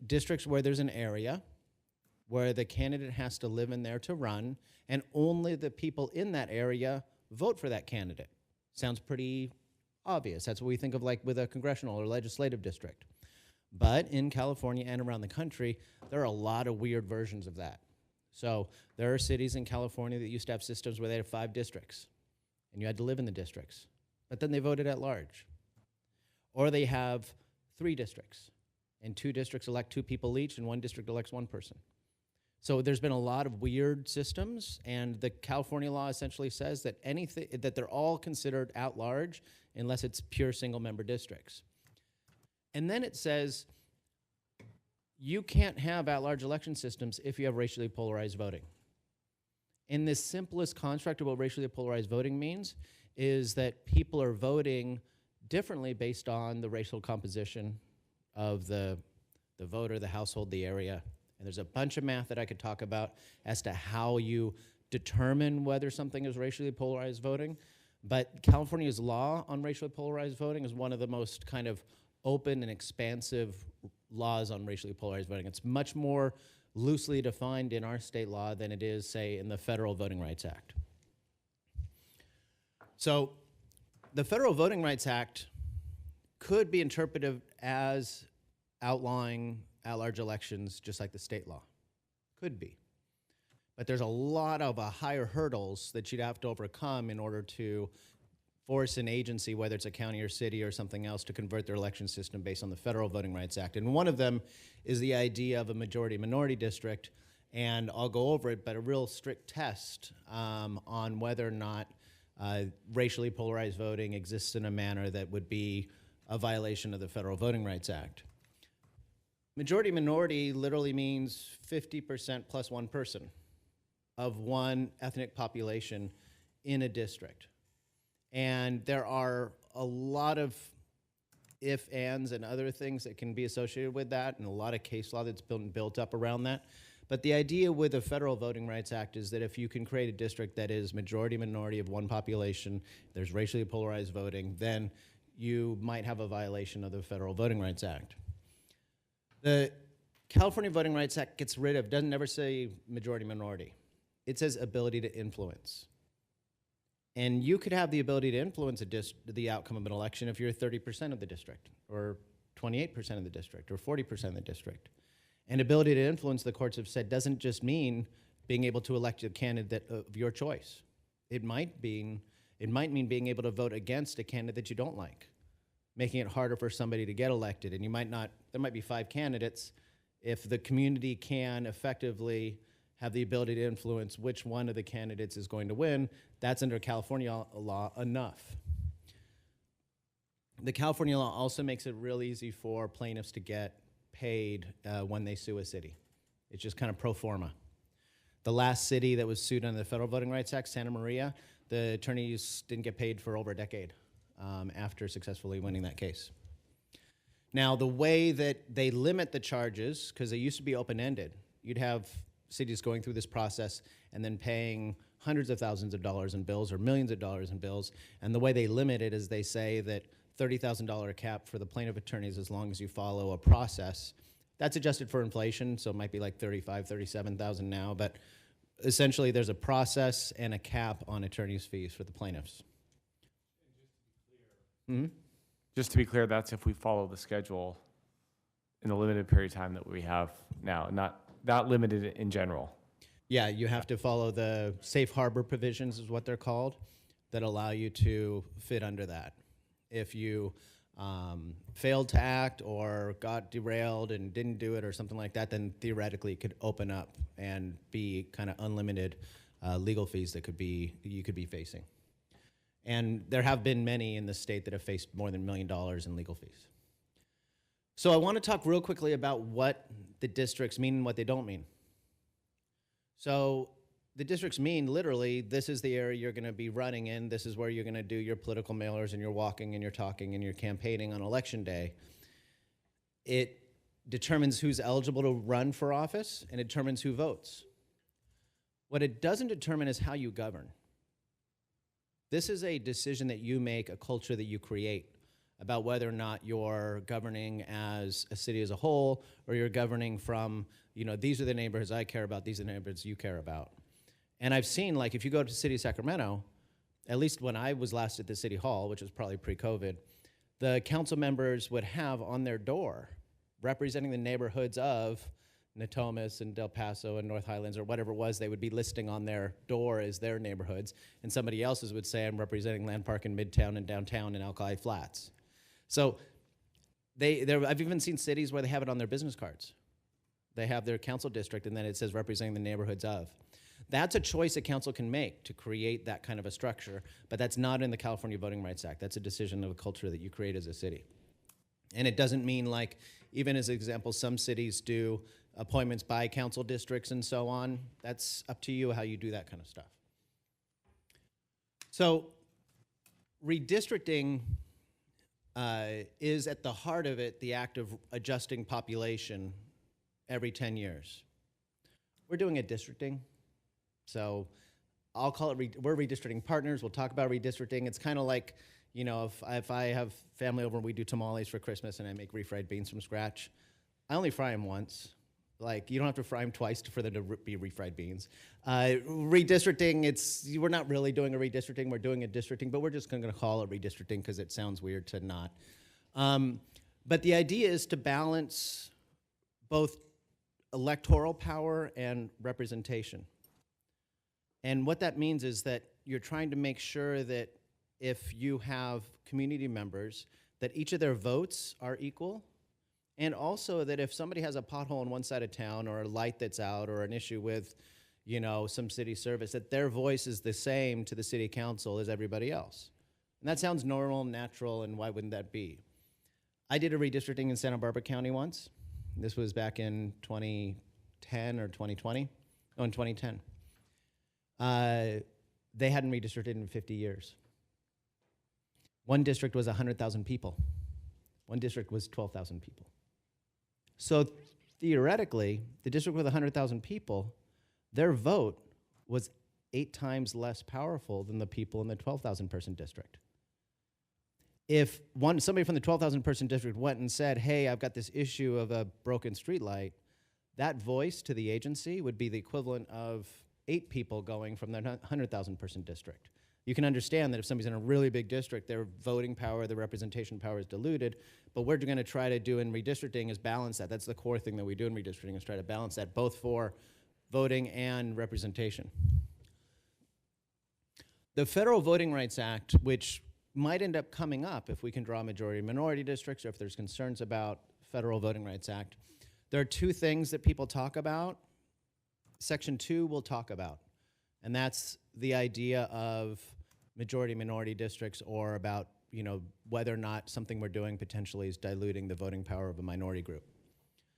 districts where there's an area where the candidate has to live in there to run, and only the people in that area vote for that candidate. Sounds pretty obvious. That's what we think of like with a congressional or legislative district. But in California and around the country, there are a lot of weird versions of that. So there are cities in California that used to have systems where they had 5 districts, and you had to live in the districts. But then they voted at large. or they have 3 districts, and 2 districts elect 2 people each, and 1 district elects 1 person. So there's been a lot of weird systems, and the California law essentially says that that they're all considered at large unless it's pure single-member districts. And then it says you can't have at-large election systems if you have racially polarized voting. And the simplest construct of what racially polarized voting means is that people are voting differently based on the racial composition of the voter, the household, the area. And there's a bunch of math that I could talk about as to how you determine whether something is racially polarized voting. But California's law on racially polarized voting is one of the most kind of open and expansive laws on racially polarized voting. It's much more loosely defined in our state law than it is, say, in the Federal Voting Rights Act. So the Federal Voting Rights Act could be interpreted as outlawing at-large elections just like the state law. Could be. But there's a lot of higher hurdles that you'd have to overcome in order to force an agency, whether it's a county or city or something else, to convert their election system based on the Federal Voting Rights Act. And one of them is the idea of a majority-minority district, and I'll go over it, but a real strict test on whether or not racially polarized voting exists in a manner that would be a violation of the Federal Voting Rights Act. Majority-minority literally means 50% plus 1 person of one ethnic population in a district. And there are a lot of if, ands, and other things that can be associated with that, and a lot of case law that's been built up around that. But the idea with the Federal Voting Rights Act is that if you can create a district that is majority-minority of one population, there's racially polarized voting, then you might have a violation of the Federal Voting Rights Act. The California Voting Rights Act doesn't never say majority-minority. It says ability to influence. And you could have the ability to influence the outcome of an election if you're 30% of the district, or 28% of the district, or 40% of the district. And ability to influence, the courts have said, doesn't just mean being able to elect a candidate of your choice. It might mean being able to vote against a candidate you don't like, making it harder for somebody to get elected. And there might be 5 candidates. If the community can effectively have the ability to influence which one of the candidates is going to win, that's under California law enough. The California law also makes it real easy for plaintiffs to get paid when they sue a city. It's just kind of pro forma. The last city that was sued under the Federal Voting Rights Act, Santa Maria, the attorneys didn't get paid for over a decade after successfully winning that case. Now, the way that they limit the charges, because they used to be open-ended, you'd have cities going through this process and then paying hundreds of thousands of dollars in bills or millions of dollars in bills. And the way they limit it is they say that $30,000 cap for the plaintiff attorneys as long as you follow a process. That's adjusted for inflation, so it might be like $35,000, $37,000 now, but essentially there's a process and a cap on attorneys' fees for the plaintiffs. Just to be clear, that's if we follow the schedule in the limited period of time that we have now, not limited in general. Yeah, you have to follow the safe harbor provisions is what they're called that allow you to fit under that. If you failed to act or got derailed and didn't do it or something like that, then theoretically it could open up and be kind of unlimited legal fees that you could be facing. And there have been many in the state that have faced more than $1 million in legal fees. So I want to talk real quickly about what the districts mean and what they don't mean. So the districts mean literally, this is the area you're going to be running in, this is where you're going to do your political mailers and your walking and your talking and your campaigning on election day. It determines who's eligible to run for office and it determines who votes. What it doesn't determine is how you govern. This is a decision that you make, a culture that you create about whether or not you're governing as a city as a whole or you're governing from, these are the neighborhoods I care about, these are the neighborhoods you care about. And I've seen, like, if you go to the city of Sacramento, at least when I was last at the city hall, which was probably pre-COVID, the council members would have on their door, representing the neighborhoods of Natomas and Del Paso and North Highlands or whatever it was, they would be listing on their door as their neighborhoods, and somebody else's would say, I'm representing Land Park and Midtown and downtown and Alkali Flats. So I've even seen cities where they have it on their business cards. They have their council district, and then it says representing the neighborhoods of. That's a choice a council can make to create that kind of a structure, but that's not in the California Voting Rights Act. That's a decision of a culture that you create as a city. And it doesn't mean, like, even as an example, some cities do appointments by council districts and so on. That's up to you how you do that kind of stuff. So redistricting is at the heart of it the act of adjusting population every 10 years. We're doing a districting. So I'll call it, we're redistricting partners. We'll talk about redistricting. It's kind of like, you know, if I have family over and we do tamales for Christmas and I make refried beans from scratch, I only fry them once. Like, you don't have to fry them twice for them to be refried beans. Redistricting, we're not really doing a redistricting, we're doing a districting, but we're just gonna call it redistricting because it sounds weird to not. But the idea is to balance both electoral power and representation. And what that means is that you're trying to make sure that if you have community members, that each of their votes are equal, and also that if somebody has a pothole on one side of town or a light that's out or an issue with, you know, some city service, that their voice is the same to the city council as everybody else. And that sounds normal, natural, and why wouldn't that be? I did a redistricting in Santa Barbara County once. This was back in 2010 or 2020. Oh, in 2010. They hadn't redistricted in 50 years. One district was 100,000 people. One district was 12,000 people. So theoretically, the district with 100,000 people, their vote was 8 times less powerful than the people in the 12,000 person district. If somebody from the 12,000 person district went and said, hey, I've got this issue of a broken streetlight, that voice to the agency would be the equivalent of 8 people going from the 100,000 person district. You can understand that if somebody's in a really big district, their voting power, their representation power is diluted, but what we're gonna try to do in redistricting is balance that. That's the core thing that we do in redistricting, is try to balance that both for voting and representation. The Federal Voting Rights Act, which might end up coming up if we can draw majority minority districts or if there's concerns about Federal Voting Rights Act, there are 2 things that people talk about. Section 2 we'll talk about, and that's the idea of majority minority districts, or about, you know, whether or not something we're doing potentially is diluting the voting power of a minority group.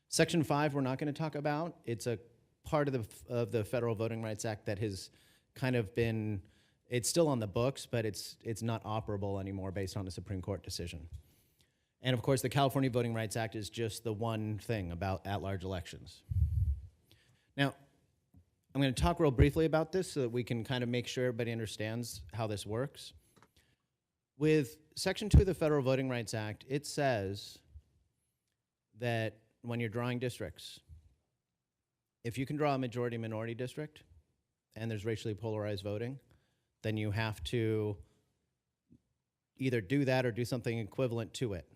Section 5 we're not going to talk about. It's a part of the Federal Voting Rights Act that has kind of been, it's still on the books, but it's not operable anymore based on a Supreme Court decision. And of course, the California Voting Rights Act is just the one thing about at-large elections. Now, I'm going to talk real briefly about this so that we can kind of make sure everybody understands how this works. With Section 2 of the Federal Voting Rights Act, it says that when you're drawing districts, if you can draw a majority-minority district and there's racially polarized voting, then you have to either do that or do something equivalent to it.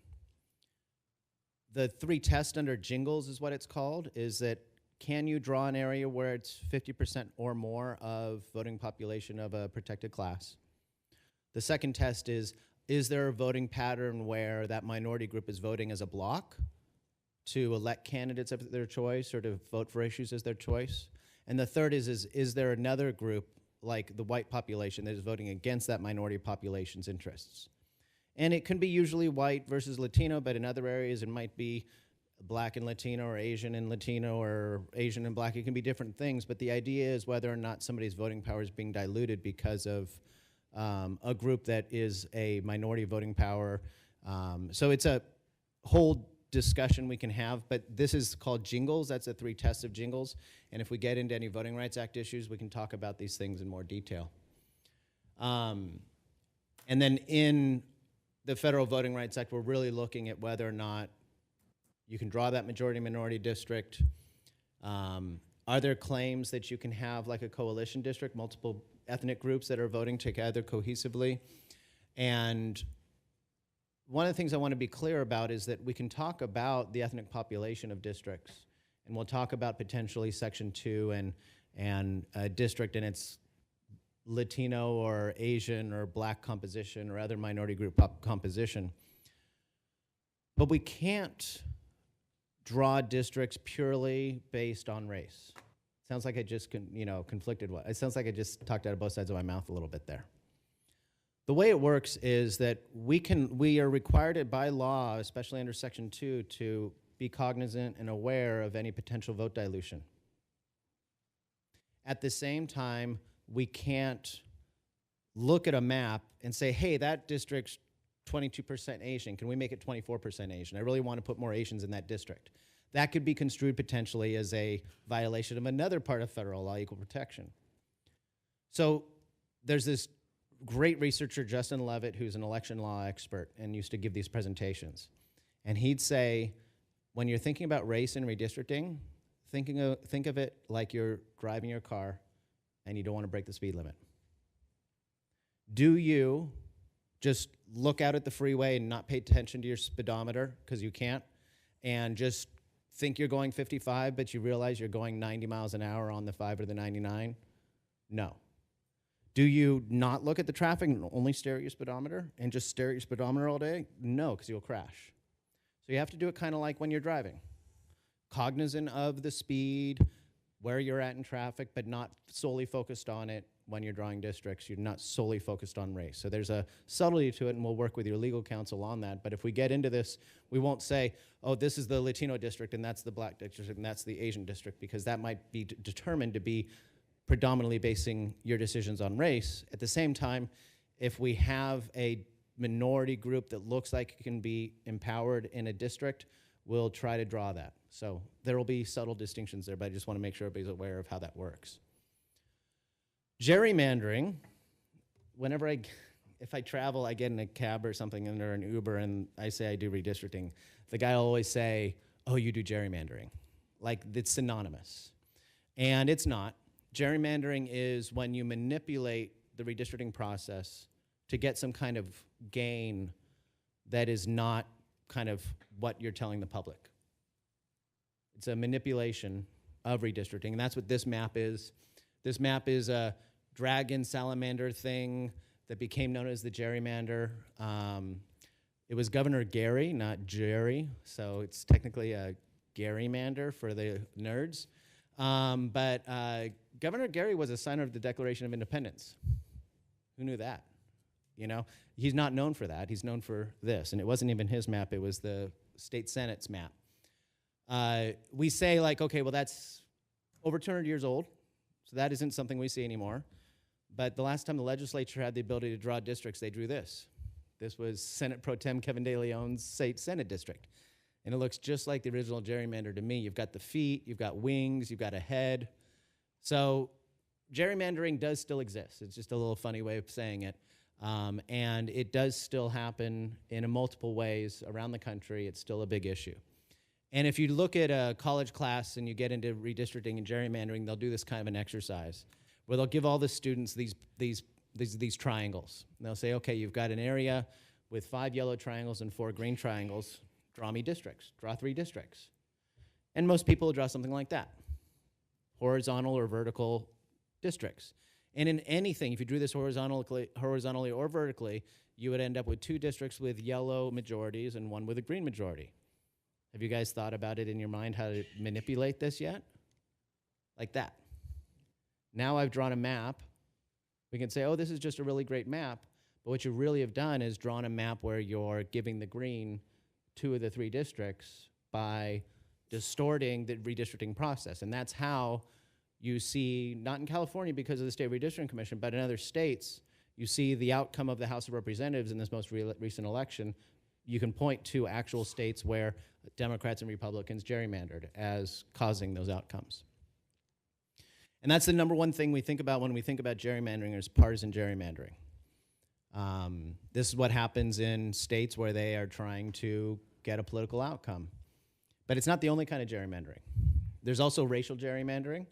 The 3 tests under Jingles is what it's called, is that can you draw an area where it's 50% or more of voting population of a protected class? The second test is there a voting pattern where that minority group is voting as a block to elect candidates of their choice or to vote for issues as their choice? And the third is there another group, like the white population, that is voting against that minority population's interests? And it can be usually white versus Latino, but in other areas it might be Black and Latino, or Asian and Latino, or Asian and Black. It can be different things, but the idea is whether or not somebody's voting power is being diluted because of a group that is a minority voting power. So it's a whole discussion we can have, but this is called Jingles. That's the 3 tests of Jingles. And if we get into any Voting Rights Act issues, we can talk about these things in more detail. And then in the Federal Voting Rights Act, we're really looking at whether or not you can draw that majority-minority district. Are there claims that you can have like a coalition district, multiple ethnic groups that are voting together cohesively? And one of the things I want to be clear about is that we can talk about the ethnic population of districts, and we'll talk about potentially Section 2 and a district and its Latino or Asian or Black composition or other minority group composition. But we can't draw districts purely based on race. Sounds like I just conflicted. It sounds like I just talked out of both sides of my mouth a little bit there. The way it works is that we are required by law, especially under Section 2, to be cognizant and aware of any potential vote dilution. At the same time, we can't look at a map and say, hey, that district's 22% Asian. Can we make it 24% Asian? I really want to put more Asians in that district. That could be construed potentially as a violation of another part of federal law, equal protection. So there's this great researcher, Justin Levitt, who's an election law expert and used to give these presentations. And he'd say, when you're thinking about race and redistricting, think of it like you're driving your car and you don't want to break the speed limit. Do you just look out at the freeway and not pay attention to your speedometer because you can't, and just think you're going 55, but you realize you're going 90 miles an hour on the 5 or the 99? No. Do you not look at the traffic and only stare at your speedometer and just stare at your speedometer all day? No, because you'll crash. So you have to do it kind of like when you're driving. Cognizant of the speed, where you're at in traffic, but not solely focused on it. When you're drawing districts, you're not solely focused on race. So there's a subtlety to it, and we'll work with your legal counsel on that. But if we get into this, we won't say, oh, this is the Latino district, and that's the black district, and that's the Asian district, because that might be determined to be predominantly basing your decisions on race. At the same time, if we have a minority group that looks like it can be empowered in a district, we'll try to draw that. So there will be subtle distinctions there, but I just want to make sure everybody's aware of how that works. Gerrymandering, if I travel, I get in a cab or something or an Uber and I say I do redistricting, the guy will always say, oh, you do gerrymandering. Like, it's synonymous. And it's not. Gerrymandering is when you manipulate the redistricting process to get some kind of gain that is not kind of what you're telling the public. It's a manipulation of redistricting, and that's what this map is. This map is a dragon salamander thing that became known as the gerrymander. It was Governor Gary, not Jerry, so it's technically a gerrymander for the nerds. But Governor Gary was a signer of the Declaration of Independence. Who knew that? You know, he's not known for that. He's known for this, and it wasn't even his map. It was the state Senate's map. We say, like, okay, well, that's over 200 years old, so that isn't something we see anymore. But the last time the legislature had the ability to draw districts, they drew this. This was Senate Pro Tem Kevin De Leon's state Senate district. And it looks just like the original gerrymander to me. You've got the feet, you've got wings, you've got a head. So gerrymandering does still exist. It's just a little funny way of saying it. And it does still happen in multiple ways around the country. It's still a big issue. And if you look at a college class and you get into redistricting and gerrymandering, they'll do this kind of an exercise where they'll give all the students these triangles. And they'll say, okay, you've got an area with 5 yellow triangles and 4 green triangles. Draw me districts. Draw 3 districts. And most people will draw something like that. Horizontal or vertical districts. And in anything, if you drew this horizontally or vertically, you would end up with 2 districts with yellow majorities and 1 with a green majority. Have you guys thought about it in your mind how to manipulate this yet? Like that. Now I've drawn a map. We can say, oh, this is just a really great map. But what you really have done is drawn a map where you're giving the green 2 of the 3 districts by distorting the redistricting process. And that's how you see, not in California because of the State Redistricting Commission, but in other states, you see the outcome of the House of Representatives in this most recent election. You can point to actual states where Democrats and Republicans gerrymandered as causing those outcomes. And that's the number one thing we think about when we think about gerrymandering is partisan gerrymandering. This is what happens in states where they are trying to get a political outcome. But it's not the only kind of gerrymandering. There's also racial gerrymandering,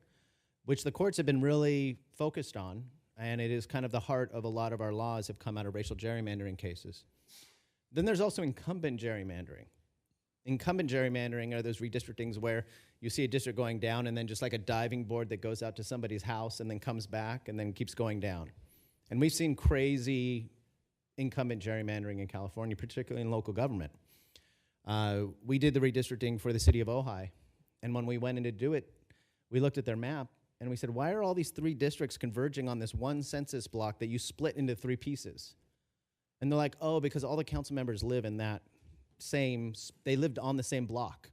which the courts have been really focused on, and it is kind of the heart of a lot of our laws have come out of racial gerrymandering cases. Then there's also incumbent gerrymandering. Incumbent gerrymandering are those redistrictings where you see a district going down and then just like a diving board that goes out to somebody's house and then comes back and then keeps going down. And we've seen crazy incumbent gerrymandering in California, particularly in local government. We did the redistricting for the city of Ojai, and when we went in to do it, we looked at their map, and we said, why are all these 3 districts converging on this one census block that you split into 3 pieces? And they're like, oh, because all the council members live in that they lived on the same block.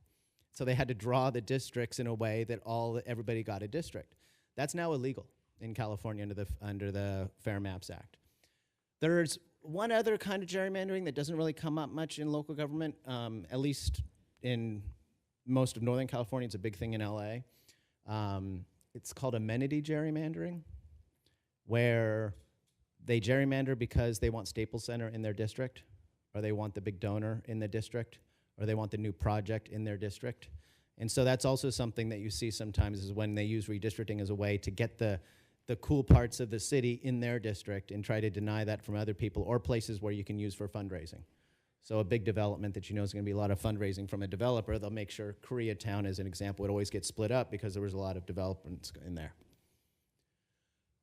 So they had to draw the districts in a way that everybody got a district. That's now illegal in California under the Fair Maps Act. There's one other kind of gerrymandering that doesn't really come up much in local government, at least in most of Northern California. It's a big thing in LA. It's called amenity gerrymandering, where they gerrymander because they want Staples Center in their district, or they want the big donor in the district, or they want the new project in their district. And so that's also something that you see sometimes is when they use redistricting as a way to get the cool parts of the city in their district and try to deny that from other people or places where you can use for fundraising. So a big development that you know is going to be a lot of fundraising from a developer, they'll make sure Koreatown, as an example, would always get split up because there was a lot of developments in there.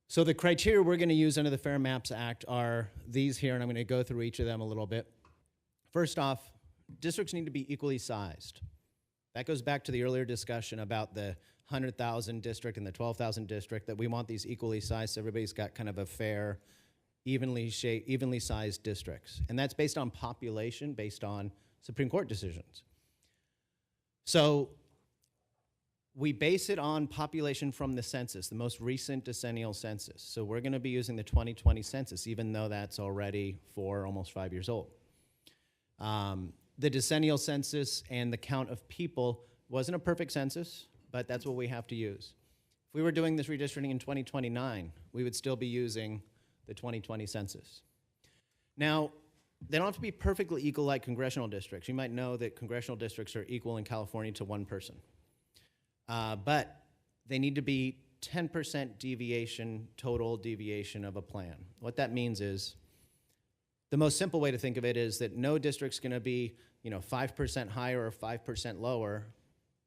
So the criteria we're going to use under the Fair Maps Act are these here, and I'm going to go through each of them a little bit. First off, districts need to be equally sized. That goes back to the earlier discussion about the 100,000 district and the 12,000 district, that we want these equally sized so everybody's got kind of a fair, evenly sized districts. And that's based on population, based on Supreme Court decisions. So we base it on population from the census, the most recent decennial census. So we're going to be using the 2020 census, even though that's already almost 5 years old. The decennial census and the count of people wasn't a perfect census, but that's what we have to use. If we were doing this redistricting in 2029, we would still be using the 2020 census. Now, they don't have to be perfectly equal like congressional districts. You might know that congressional districts are equal in California to 1 person. But they need to be 10% deviation, total deviation of a plan. What that means is, the most simple way to think of it is that no district's going to be 5% higher or 5% lower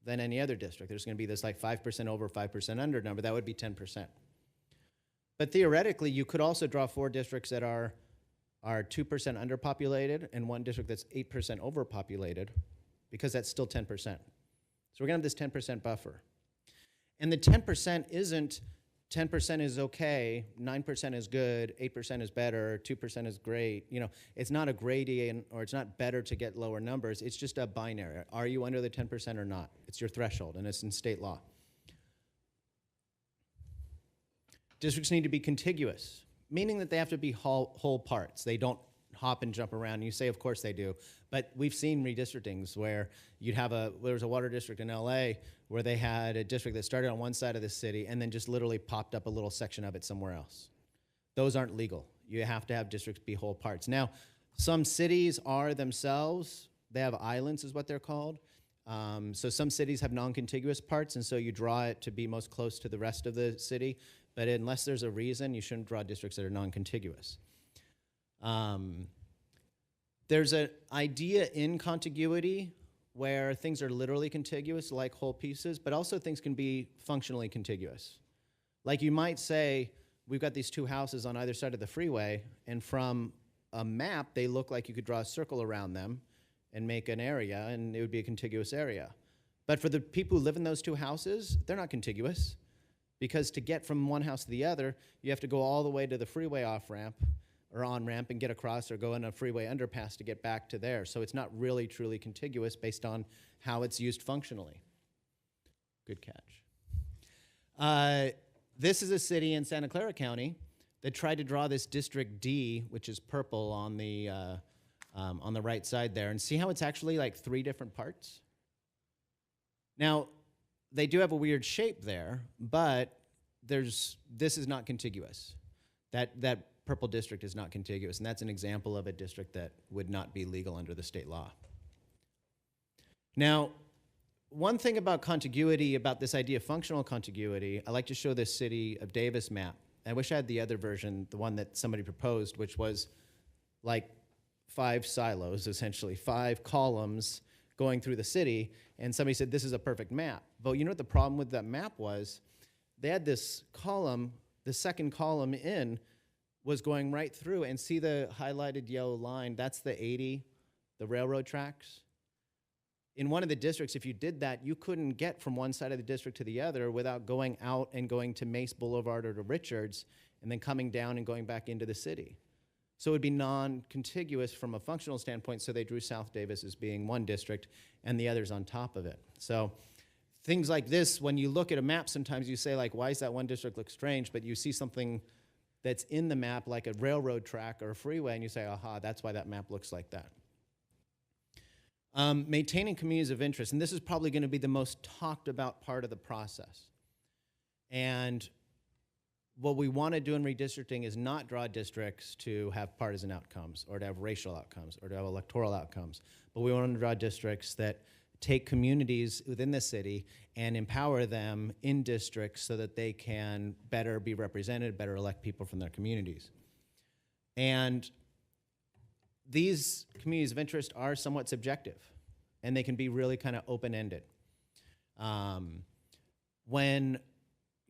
than any other district. There's going to be this like 5% over, 5% under number. That would be 10%. But theoretically, you could also draw 4 districts that are 2% underpopulated and 1 district that's 8% overpopulated, because that's still 10%. So we're going to have this 10% buffer. And the 10% isn't 10% is okay, 9% is good, 8% is better, 2% is great. It's not a gradient, or it's not better to get lower numbers. It's just a binary. Are you under the 10% or not? It's your threshold, and it's in state law. Districts need to be contiguous, meaning that they have to be whole parts. They don't hop and jump around. And you say, of course they do. But we've seen redistrictings where there was a water district in LA where they had a district that started on one side of the city and then just literally popped up a little section of it somewhere else. Those aren't legal. You have to have districts be whole parts. Now, some cities are themselves, they have islands is what they're called. So some cities have non-contiguous parts, and so you draw it to be most close to the rest of the city. But unless there's a reason, you shouldn't draw districts that are non-contiguous. There's an idea in contiguity where things are literally contiguous, like whole pieces, but also things can be functionally contiguous. Like you might say, we've got these 2 houses on either side of the freeway, and from a map, they look like you could draw a circle around them and make an area, and it would be a contiguous area. But for the people who live in those 2 houses, they're not contiguous, because to get from one house to the other, you have to go all the way to the freeway off-ramp or on-ramp and get across, or go in a freeway underpass to get back to there. So it's not really truly contiguous based on how it's used functionally. Good catch. This is a city in Santa Clara County that tried to draw this District D, which is purple on the right side there, and see how it's actually like 3 different parts? Now, they do have a weird shape there, but this is not contiguous. That purple district is not contiguous, and that's an example of a district that would not be legal under the state law. Now, one thing about contiguity, about this idea of functional contiguity, I like to show this city of Davis map. I wish I had the other version, the one that somebody proposed, which was like 5 silos, essentially, 5 columns going through the city, and somebody said, this is a perfect map. But you know what the problem with that map was? They had this column, the second column in, was going right through, and see the highlighted yellow line, that's the 80, the railroad tracks. in one of the districts, if you did that, you couldn't get from one side of the district to the other without going out and going to Mace Boulevard or to Richards and then coming down and going back into the city. So it would be non-contiguous from a functional standpoint, so they drew South Davis as being one district and the others on top of it. So things like this, when you look at a map, sometimes you say, like, why does that one district look strange? But you see something that's in the map, like a railroad track or a freeway, and you say, aha, that's why that map looks like that. Maintaining communities of interest, and this is probably going to be the most talked about part of the process. And what we want to do in redistricting is not draw districts to have partisan outcomes or to have racial outcomes or to have electoral outcomes, but we want to draw districts that take communities within the city and empower them in districts so that they can better be represented, better elect people from their communities. And these communities of interest are somewhat subjective, and they can be really kind of open-ended. When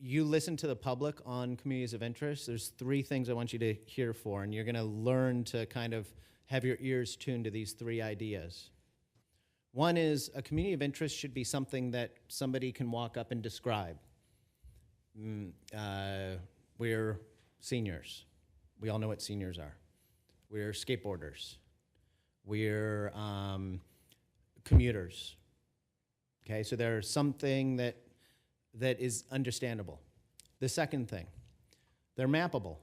you listen to the public on communities of interest, there's 3 things I want you to hear for, and you're going to learn to kind of have your ears tuned to these 3 ideas. One is a community of interest should be something that somebody can walk up and describe. We're seniors. We all know what seniors are. We're skateboarders. We're commuters. Okay, so there's something that is understandable. The second thing, they're mappable,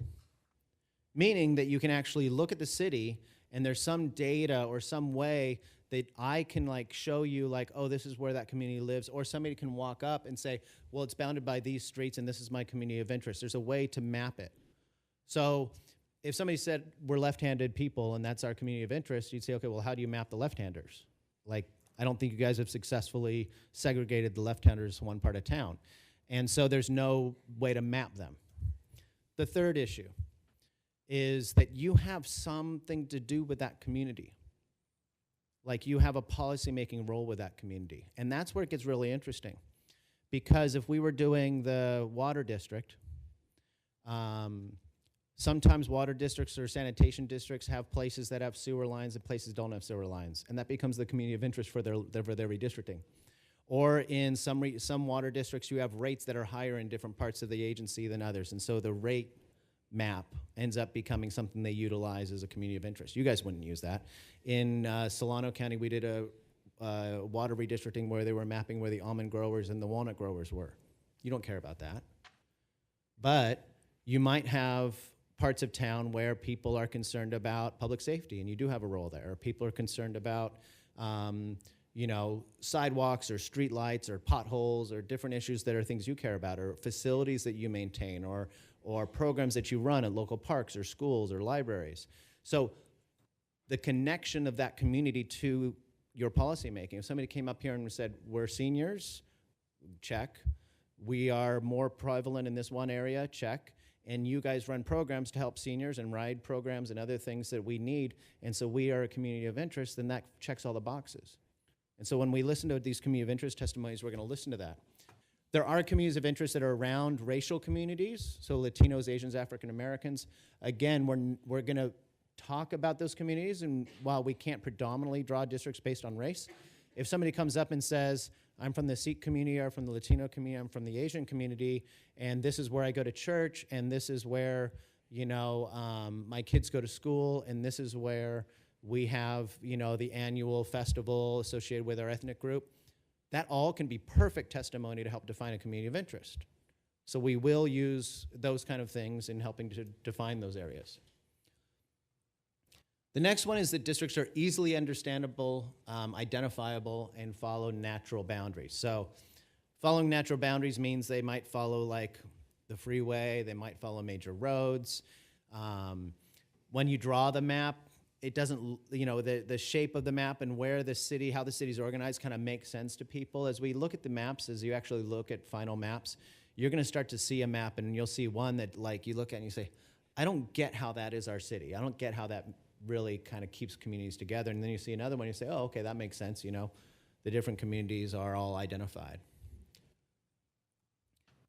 meaning that you can actually look at the city and there's some data or some way that I can like show you like, oh, this is where that community lives, or somebody can walk up and say, well, it's bounded by these streets and this is my community of interest. There's a way to map it. So if somebody said we're left-handed people and that's our community of interest, you'd say, okay, well, how do you map the left-handers? Like, I don't think you guys have successfully segregated the left-handers to one part of town. And so there's no way to map them. The third issue is that you have something to do with that community. Like you have a policy-making role with that community. And that's where it gets really interesting. Because if we were doing the water district, sometimes water districts or sanitation districts have places that have sewer lines and places don't have sewer lines. And that becomes the community of interest for their redistricting. Or in some water districts, you have rates that are higher in different parts of the agency than others. And so the rate map ends up becoming something they utilize as a community of interest. You guys wouldn't use that. In Solano County, we did a water redistricting where they were mapping where the almond growers and the walnut growers were. You don't care about that. But you might have parts of town where people are concerned about public safety, and you do have a role there. Or people are concerned about sidewalks or street lights or potholes or different issues that are things you care about, or facilities that you maintain, or programs that you run at local parks or schools or libraries. So the connection of that community to your policy making. If somebody came up here and said, we're seniors, check. We are more prevalent in this one area, check. And you guys run programs to help seniors and ride programs and other things that we need, and so we are a community of interest, then that checks all the boxes. And so when we listen to these community of interest testimonies, we're going to listen to that. There are communities of interest that are around racial communities, so Latinos, Asians, African Americans. Again, we're going to talk about those communities, and while we can't predominantly draw districts based on race, if somebody comes up and says, I'm from the Sikh community, or from the Latino community, I'm from the Asian community, and this is where I go to church, and this is where, my kids go to school, and this is where we have, the annual festival associated with our ethnic group. That all can be perfect testimony to help define a community of interest. So we will use those kind of things in helping to define those areas. The next one is that districts are easily understandable, identifiable, and follow natural boundaries. So following natural boundaries means they might follow like the freeway, they might follow major roads. When you draw the map, it doesn't, the shape of the map and where the city, how the city's organized kind of makes sense to people. As we look at the maps, as you actually look at final maps, you're going to start to see a map, and you'll see one that like you look at and you say, I don't get how that is our city. I don't get how that really kind of keeps communities together. And then you see another one, you say, oh, okay, that makes sense. The different communities are all identified.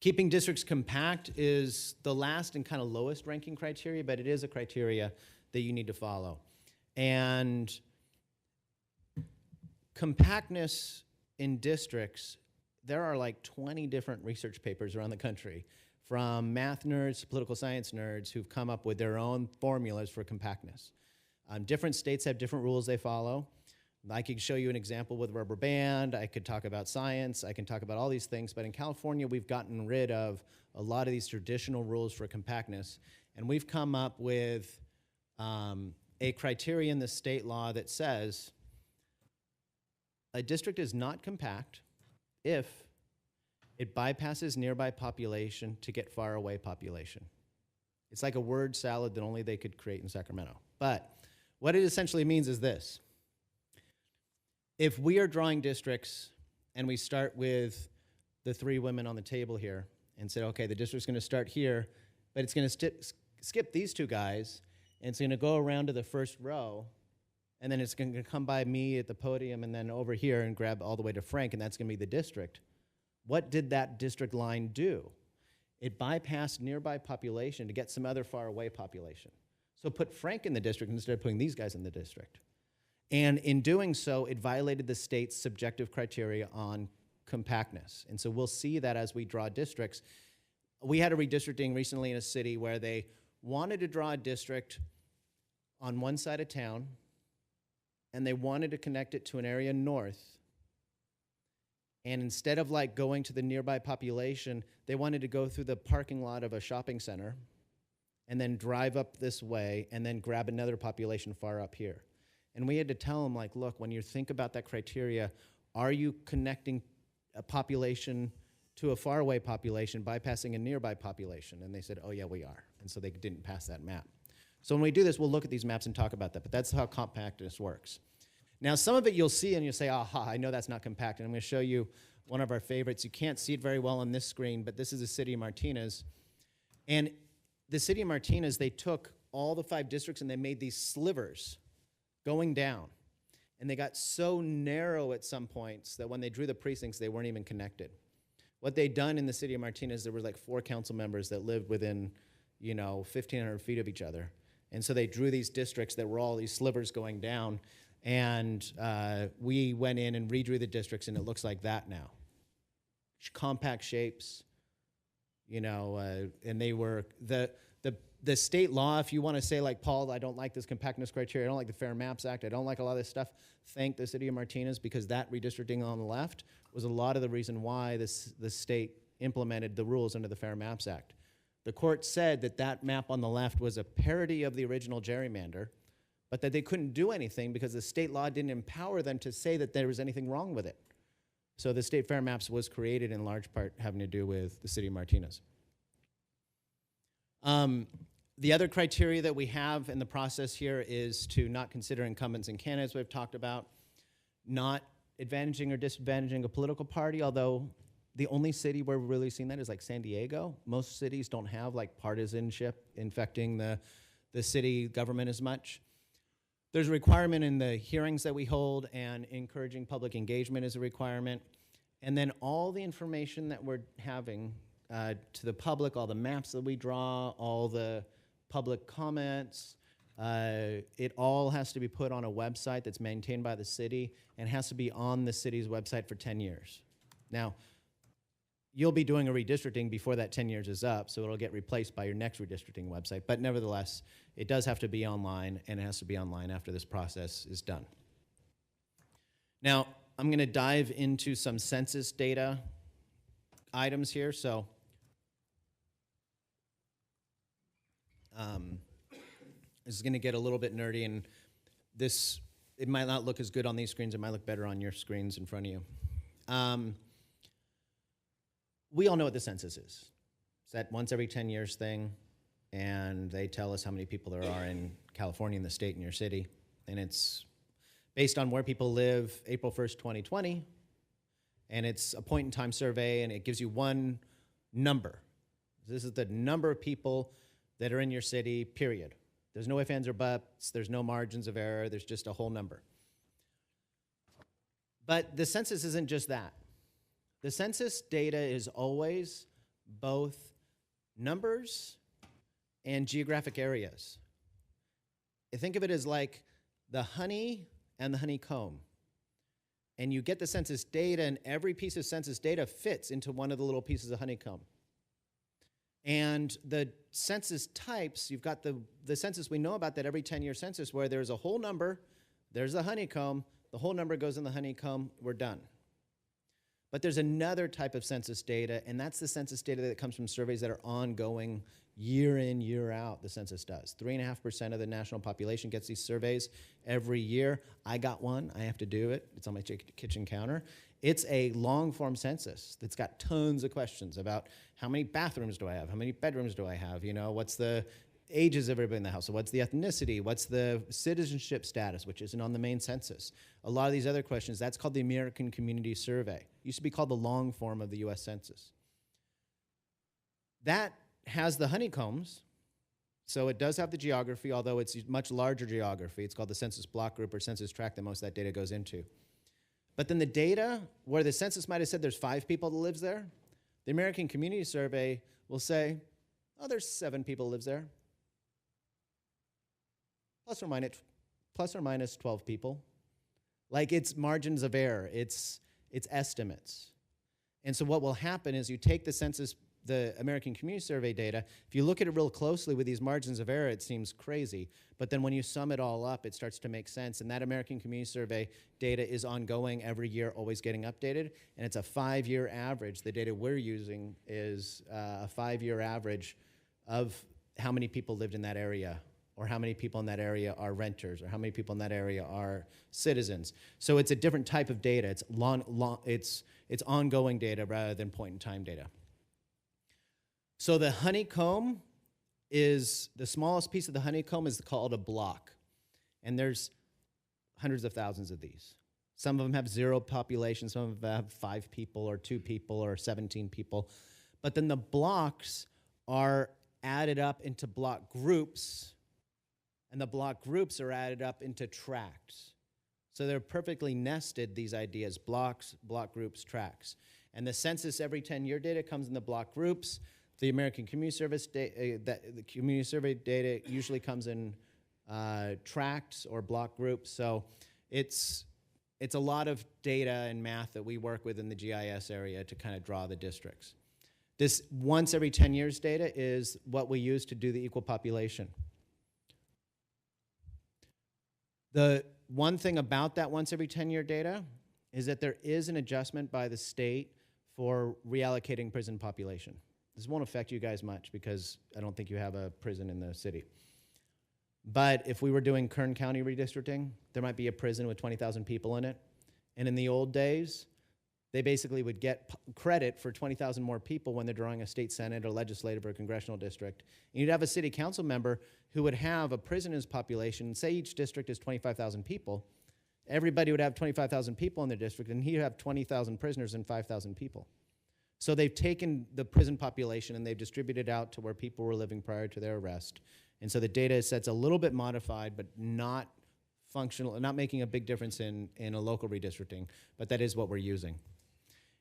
Keeping districts compact is the last and kind of lowest ranking criteria, but it is a criteria that you need to follow. And compactness in districts, there are like 20 different research papers around the country from math nerds to political science nerds who've come up with their own formulas for compactness. Different states have different rules they follow. I could show you an example with rubber band. I could talk about science. I can talk about all these things. But in California, we've gotten rid of a lot of these traditional rules for compactness. And we've come up with a criteria in the state law that says a district is not compact if it bypasses nearby population to get far away population. It's like a word salad that only they could create in Sacramento. But what it essentially means is this. If we are drawing districts and we start with the 3 women on the table here and said, okay, the district's going to start here, but it's going to skip these 2 guys, and it's going to go around to the first row, and then it's going to come by me at the podium and then over here and grab all the way to Frank, and that's going to be the district. What did that district line do? It bypassed nearby population to get some other far away population. So put Frank in the district instead of putting these guys in the district. And in doing so, it violated the state's subjective criteria on compactness. And so we'll see that as we draw districts. We had a redistricting recently in a city where they wanted to draw a district on one side of town, and they wanted to connect it to an area north. And instead of like going to the nearby population, they wanted to go through the parking lot of a shopping center and then drive up this way and then grab another population far up here. And we had to tell them, like, look, when you think about that criteria, are you connecting a population to a faraway population, bypassing a nearby population? And they said, oh, yeah, we are. And so they didn't pass that map. So when we do this, we'll look at these maps and talk about that. But that's how compactness works. Now, some of it you'll see and you'll say, aha, I know that's not compact. And I'm going to show you one of our favorites. You can't see it very well on this screen, but this is the city of Martinez. And the city of Martinez, they took all the 5 districts and they made these slivers going down. And they got so narrow at some points that when they drew the precincts, they weren't even connected. What they'd done in the city of Martinez, there were like 4 council members that lived within, 1,500 feet of each other. And so they drew these districts that were all these slivers going down. And we went in and redrew the districts, and it looks like that now. Compact shapes, and they were, the state law, if you want to say like, Paul, I don't like this compactness criteria, I don't like the Fair Maps Act, I don't like a lot of this stuff, thank the city of Martinez, because that redistricting on the left was a lot of the reason why the state implemented the rules under the Fair Maps Act. The court said that that map on the left was a parody of the original gerrymander, but that they couldn't do anything because the state law didn't empower them to say that there was anything wrong with it. So the state fair maps was created in large part having to do with the city of Martinez. The other criteria that we have in the process here is to not consider incumbents and candidates we've talked about, not advantaging or disadvantaging a political party, although the only city where we've really seen that is like San Diego. Most cities don't have like partisanship infecting the city government as much. There's a requirement in the hearings that we hold, and encouraging public engagement is a requirement. And then all the information that we're having to the public, all the maps that we draw, all the public comments, it all has to be put on a website that's maintained by the city and has to be on the city's website for 10 years. Now, you'll be doing a redistricting before that 10 years is up, so it'll get replaced by your next redistricting website. But nevertheless, it does have to be online, and it has to be online after this process is done. Now, I'm going to dive into some census data items here. So this is going to get a little bit nerdy, and it might not look as good on these screens. It might look better on your screens in front of you. We all know what the census is. It's that once every 10 years thing, and they tell us how many people there are in California, in the state, in your city. And it's based on where people live April 1st, 2020, and it's a point-in-time survey, and it gives you one number. This is the number of people that are in your city, period. There's no ifs, ands, or buts. There's no margins of error. There's just a whole number. But the census isn't just that. The census data is always both numbers and geographic areas. Think of it as like the honey and the honeycomb. and you get the census data, and every piece of census data fits into one of the little pieces of honeycomb. And the census types, you've got the census, we know about that every 10-year census where there's a whole number, there's a honeycomb, the whole number goes in the honeycomb, we're done. But there's another type of census data, and that's the census data that comes from surveys that are ongoing year in, year out, the census does. 3.5% of the national population gets these surveys every year. I got one, I have to do it. It's on my kitchen counter. It's a long-form census that's got tons of questions about how many bathrooms do I have? How many bedrooms do I have? You know, what's the ages of everybody in the house? So what's the ethnicity? What's the citizenship status, which isn't on the main census? A lot of these other questions, that's called the American Community Survey. It used to be called the long form of the US Census. That has the honeycombs, so it does have the geography, although it's much larger geography. It's called the census block group or census tract that most of that data goes into. But then the data, where the census might have said there's 5 people that lives there, the American Community Survey will say, oh, there's 7 people that lives there. Plus or minus 12 people. Like, it's margins of error, it's estimates. And so what will happen is you take the census, the American Community Survey data, if you look at it real closely with these margins of error, it seems crazy. But then when you sum it all up, it starts to make sense. And that American Community Survey data is ongoing every year, always getting updated. And it's a 5-year average. The data we're using is a 5-year average of how many people lived in that area, or how many people in that area are renters, or how many people in that area are citizens. So it's a different type of data. It's ongoing data rather than point-in-time data. So the honeycomb is, the smallest piece of the honeycomb is called a block. And there's hundreds of thousands of these. Some of them have 0 population, some of them have 5 people or 2 people or 17 people. But then the blocks are added up into block groups, and the block groups are added up into tracts. So they're perfectly nested, these ideas: blocks, block groups, tracts. And the census every 10-year data comes in the block groups. The American Community Service the Community Survey data usually comes in tracts or block groups. So it's a lot of data and math that we work with in the GIS area to kind of draw the districts. This once every 10 years data is what we use to do the equal population. The one thing about that once every 10-year data is that there is an adjustment by the state for reallocating prison population. This won't affect you guys much because I don't think you have a prison in the city. But if we were doing Kern County redistricting, there might be a prison with 20,000 people in it. And in the old days, they basically would get credit for 20,000 more people when they're drawing a state senate or legislative or congressional district. And you'd have a city council member who would have a prison in his population. Say each district is 25,000 people. Everybody would have 25,000 people in their district, and he'd have 20,000 prisoners and 5,000 people. So they've taken the prison population and they've distributed it out to where people were living prior to their arrest. And so the data set's a little bit modified, but not functional, not making a big difference in a local redistricting, but that is what we're using.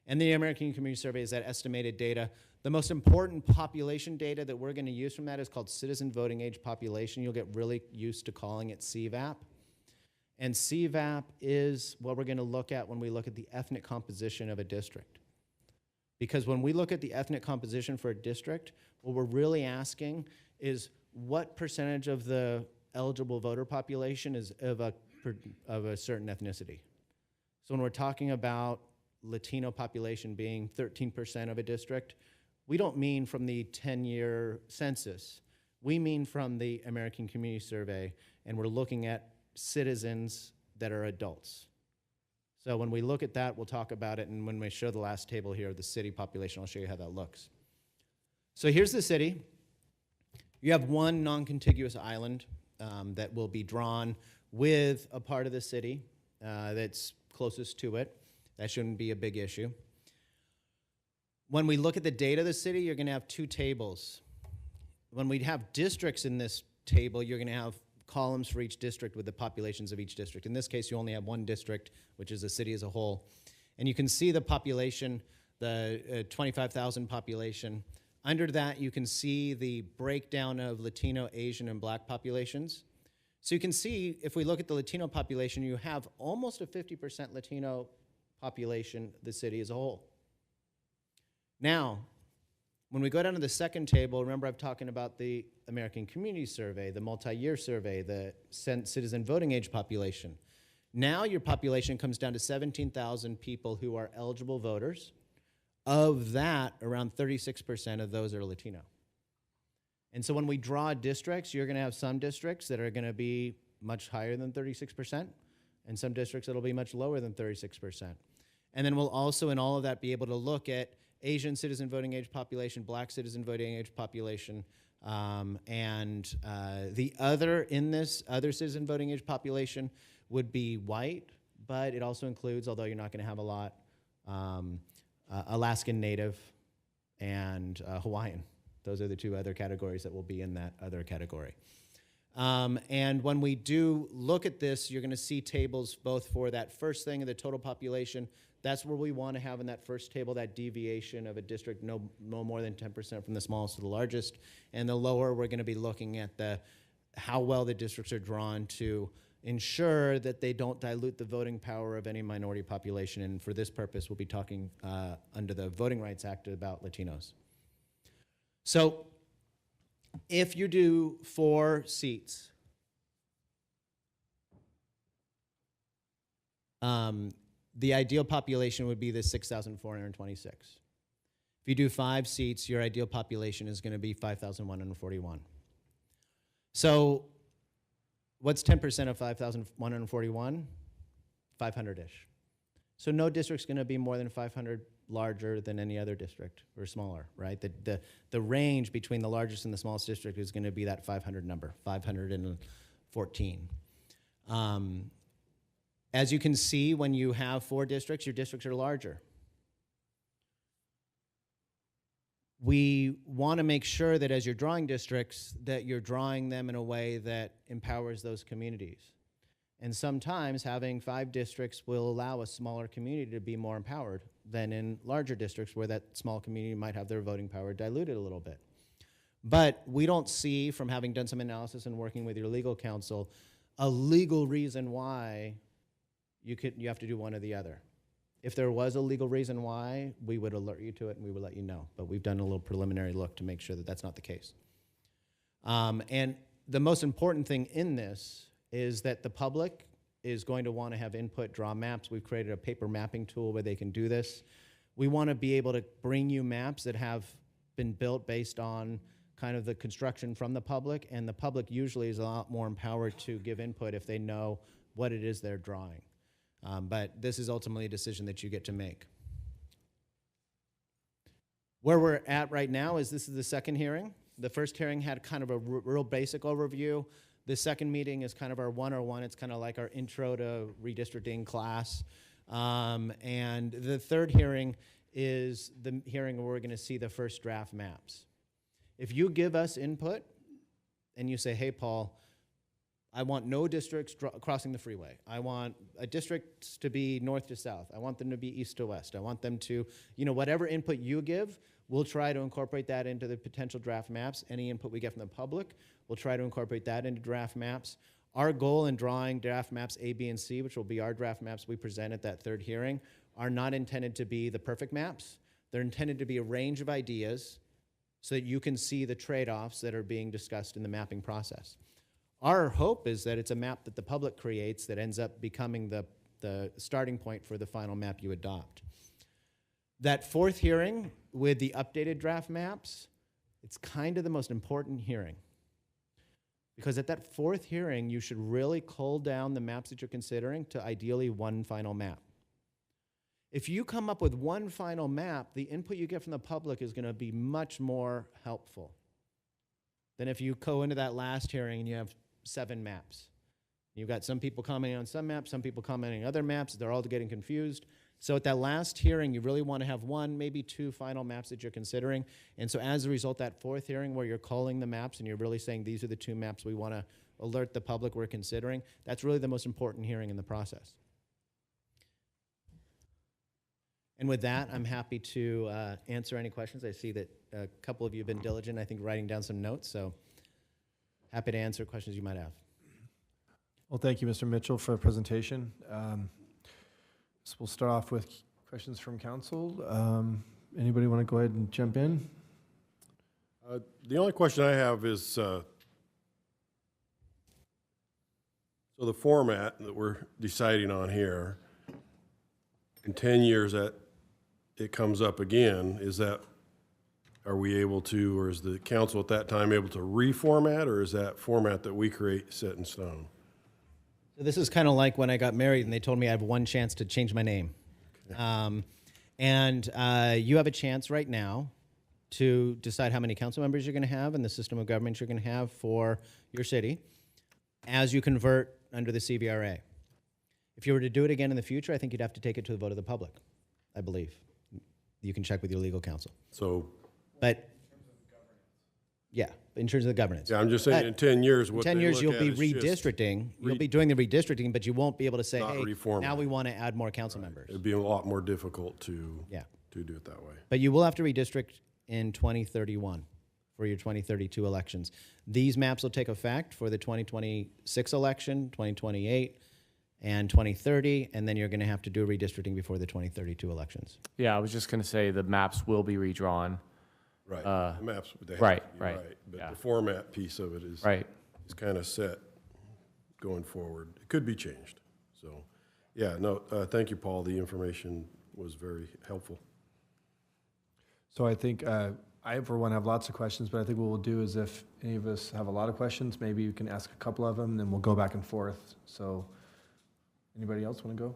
And the American Community Survey is that estimated data. The most important population data that we're going to use from that is called citizen voting age population. You'll get really used to calling it CVAP. And CVAP is what we're going to look at when we look at the ethnic composition of a district. Because when we look at the ethnic composition for a district, what we're really asking is what percentage of the eligible voter population is of a certain ethnicity. So when we're talking about Latino population being 13% of a district, we don't mean from the 10-year census. We mean from the American Community Survey, and we're looking at citizens that are adults. So when we look at that, we'll talk about it, and when we show the last table here, the city population, I'll show you how that looks. So here's the city. You have one non-contiguous island that will be drawn with a part of the city that's closest to it. That shouldn't be a big issue. When we look at the data of the city, you're going to have 2 tables. When we have districts in this table, you're going to have columns for each district with the populations of each district. In this case, you only have one district, which is the city as a whole. And you can see the population, the 25,000 population. Under that, you can see the breakdown of Latino, Asian, and Black populations. So you can see, if we look at the Latino population, you have almost a 50% Latino population of the city as a whole. Now, when we go down to the second table, remember I'm talking about the American Community Survey, the multi-year survey, the citizen voting age population. Now your population comes down to 17,000 people who are eligible voters. Of that, around 36% of those are Latino. And so when we draw districts, you're going to have some districts that are going to be much higher than 36%, and some districts that will be much lower than 36%. And then we'll also, in all of that, be able to look at Asian citizen voting age population, Black citizen voting age population, and the other in this other citizen voting age population would be white, but it also includes, although you're not going to have a lot, Alaskan Native and Hawaiian. Those are the two other categories that will be in that other category. And when we do look at this, you're going to see tables both for that first thing and the total population. That's where we want to have in that first table that deviation of a district no more than 10% from the smallest to the largest. And the lower, we're going to be looking at how well the districts are drawn to ensure that they don't dilute the voting power of any minority population. And for this purpose, we'll be talking under the Voting Rights Act about Latinos. So if you do 4 seats, the ideal population would be the 6,426. If you do 5 seats, your ideal population is going to be 5,141. So what's 10% of 5,141? 500-ish. So no district's going to be more than 500 larger than any other district, or smaller, right? The range between the largest and the smallest district is going to be that 500 number, 514. As you can see, when you have 4 districts, your districts are larger. We want to make sure that as you're drawing districts, that you're drawing them in a way that empowers those communities. And sometimes having 5 districts will allow a smaller community to be more empowered than in larger districts where that small community might have their voting power diluted a little bit. But we don't see, from having done some analysis and working with your legal counsel, a legal reason why you have to do one or the other. If there was a legal reason why, we would alert you to it and we would let you know. But we've done a little preliminary look to make sure that that's not the case. And the most important thing in this is that the public is going to want to have input, draw maps. We've created a paper mapping tool where they can do this. We want to be able to bring you maps that have been built based on kind of the construction from the public, and the public usually is a lot more empowered to give input if they know what it is they're drawing. But this is ultimately a decision that you get to make. Where we're at right now is this is the second hearing. The first hearing had kind of a real basic overview. The second meeting is kind of our 101. It's kind of like our intro to redistricting class. And the third hearing is the hearing where we're going to see the first draft maps. If you give us input and you say, hey, Paul, I want no districts crossing the freeway. I want a district to be north to south. I want them to be east to west. I want them to, whatever input you give, we'll try to incorporate that into the potential draft maps. Any input we get from the public, we'll try to incorporate that into draft maps. Our goal in drawing draft maps A, B, and C, which will be our draft maps we present at that third hearing, are not intended to be the perfect maps. They're intended to be a range of ideas so that you can see the trade-offs that are being discussed in the mapping process. Our hope is that it's a map that the public creates that ends up becoming the starting point for the final map you adopt. That fourth hearing with the updated draft maps, it's kind of the most important hearing. Because at that fourth hearing, you should really cull down the maps that you're considering to ideally one final map. If you come up with one final map, the input you get from the public is going to be much more helpful than if you go into that last hearing and you have 7 maps. You've got some people commenting on some maps, some people commenting on other maps. They're all getting confused. So at that last hearing, you really want to have 1, maybe 2 final maps that you're considering. And so as a result, that fourth hearing where you're calling the maps and you're really saying these are the 2 maps we want to alert the public we're considering, that's really the most important hearing in the process. And with that, I'm happy to answer any questions. I see that a couple of you have been diligent, I think, writing down some notes. So happy to answer questions you might have. Well, thank you, Mr. Mitchell, for the presentation. So we'll start off with questions from council. Anybody want to go ahead and jump in? The only question I have is, so the format that we're deciding on here, in 10 years that it comes up again, are we able to, or is the council at that time able to reformat, or is that format that we create set in stone? So this is kind of like when I got married and they told me I have one chance to change my name. You have a chance right now to decide how many council members you're going to have and the system of government you're going to have for your city as you convert under the CVRA. If you were to do it again in the future, I think you'd have to take it to the vote of the public, I believe. You can check with your legal counsel. So, But, yeah, in terms of the governance. yeah, I'm just saying in 10 years, what they 10 years, look you'll at be is just redistricting. You'll be doing the redistricting, but you won't be able to say, Not hey, reformatting. now we want to add more council members. It'd be a lot more difficult to Yeah. do it that way. But you will have to redistrict in 2031 for your 2032 elections. These maps will take effect for the 2026 election, 2028, and 2030, and then you're going to have to do redistricting before the 2032 elections. Yeah, I was just going to say the maps will be redrawn. Right. The maps, they have right, to be right, But yeah. the format piece of it is Right. kind of set going forward. It could be changed. So, yeah, no, thank you, Paul. The information was very helpful. So I think, I for one have lots of questions, but I think what we'll do is if any of us have a lot of questions, maybe you can ask a couple of them, then we'll go back and forth. So anybody else want to go?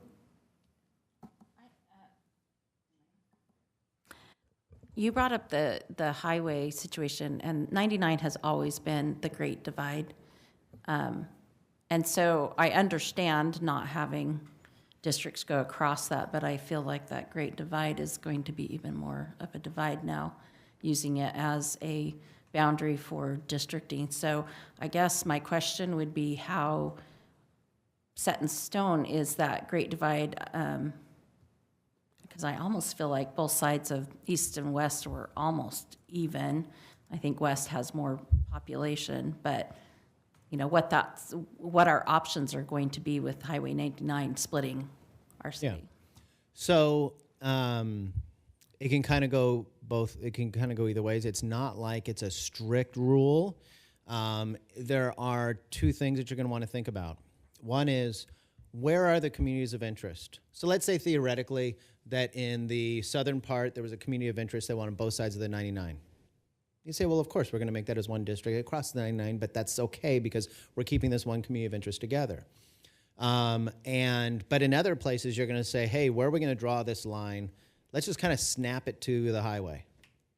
You brought up the highway situation, and 99 has always been the Great Divide. And so I understand not having districts go across that, but I feel like that Great Divide is going to be even more of a divide now, using it as a boundary for districting. So I guess my question would be how set in stone is that Great Divide? Because I almost feel like both sides of east and west were almost even. I think west has more population, but you know what our options are going to be with Highway 99 splitting our city. Yeah. So it can kind of go both. It can kind of go either ways. It's not like it's a strict rule. There are two things that you're going to want to think about. One is, where are the communities of interest? So let's say theoretically that in the southern part there was a community of interest that wanted both sides of the 99. You say, well, of course, we're going to make that as one district across the 99, but that's okay because we're keeping this one community of interest together. But in other places, you're going to say, hey, where are we going to draw this line? Let's just kind of snap it to the highway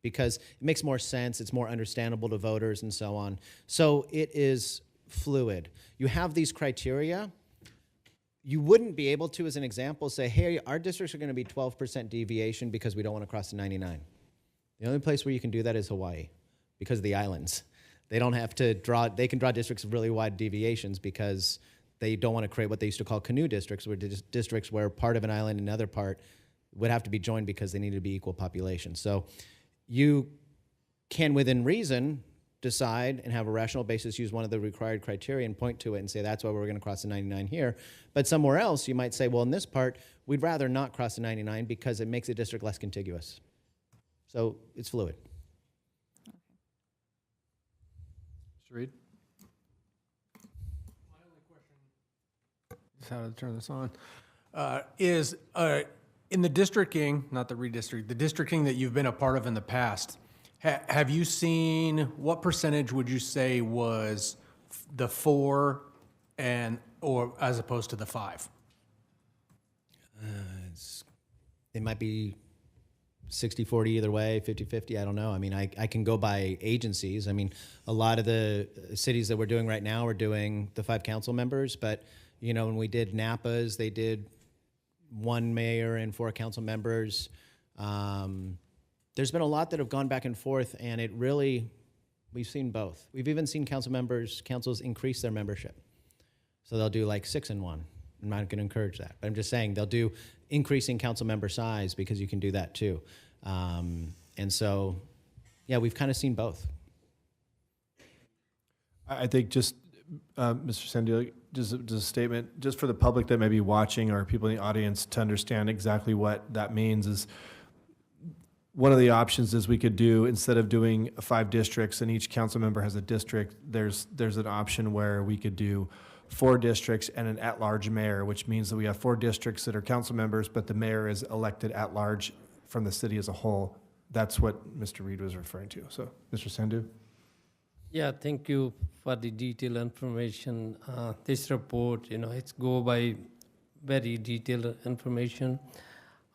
because it makes more sense. It's more understandable to voters and so on. So it is fluid. You have these criteria. You wouldn't be able to, as an example, say, hey, our districts are going to be 12% deviation because we don't want to cross the 99. The only place where you can do that is Hawaii because of the islands. They don't have to draw, they can draw districts of really wide deviations because they don't want to create what they used to call canoe districts, where districts where part of an island and another part would have to be joined because they need to be equal population. So you can, within reason, decide and have a rational basis, use one of the required criteria and point to it and say, that's why we're going to cross the 99 here. But somewhere else, you might say, well, in this part, we'd rather not cross the 99 because it makes the district less contiguous. So it's fluid. Mr. Reed? My only question Just how to turn this on. is in the districting, not the redistricting, the districting that you've been a part of in the past, have you seen, what percentage would you say was the 4 or as opposed to the 5? It might be 60-40 either way, 50-50, I don't know. I mean, I can go by agencies. I mean, a lot of the cities that we're doing right now are doing the 5 council members, but, you know, when we did Napa's, they did 1 mayor and 4 council members. There's been a lot that have gone back and forth, and it really, we've seen both. We've even seen councils increase their membership. So they'll do like 6 in 1. I'm not going to encourage that, but I'm just saying they'll do increasing council member size because you can do that too. And so, yeah, we've kind of seen both. I think just, Mr. Sandy, just a statement, just for the public that may be watching or people in the audience to understand exactly what that means is one of the options is we could do, instead of doing 5 districts and each council member has a district, there's an option where we could do 4 districts and an at-large mayor, which means that we have 4 districts that are council members, but the mayor is elected at-large from the city as a whole. That's what Mr. Reed was referring to. So, Mr. Sandhu? Yeah, thank you for the detailed information. This report, it's go by very detailed information.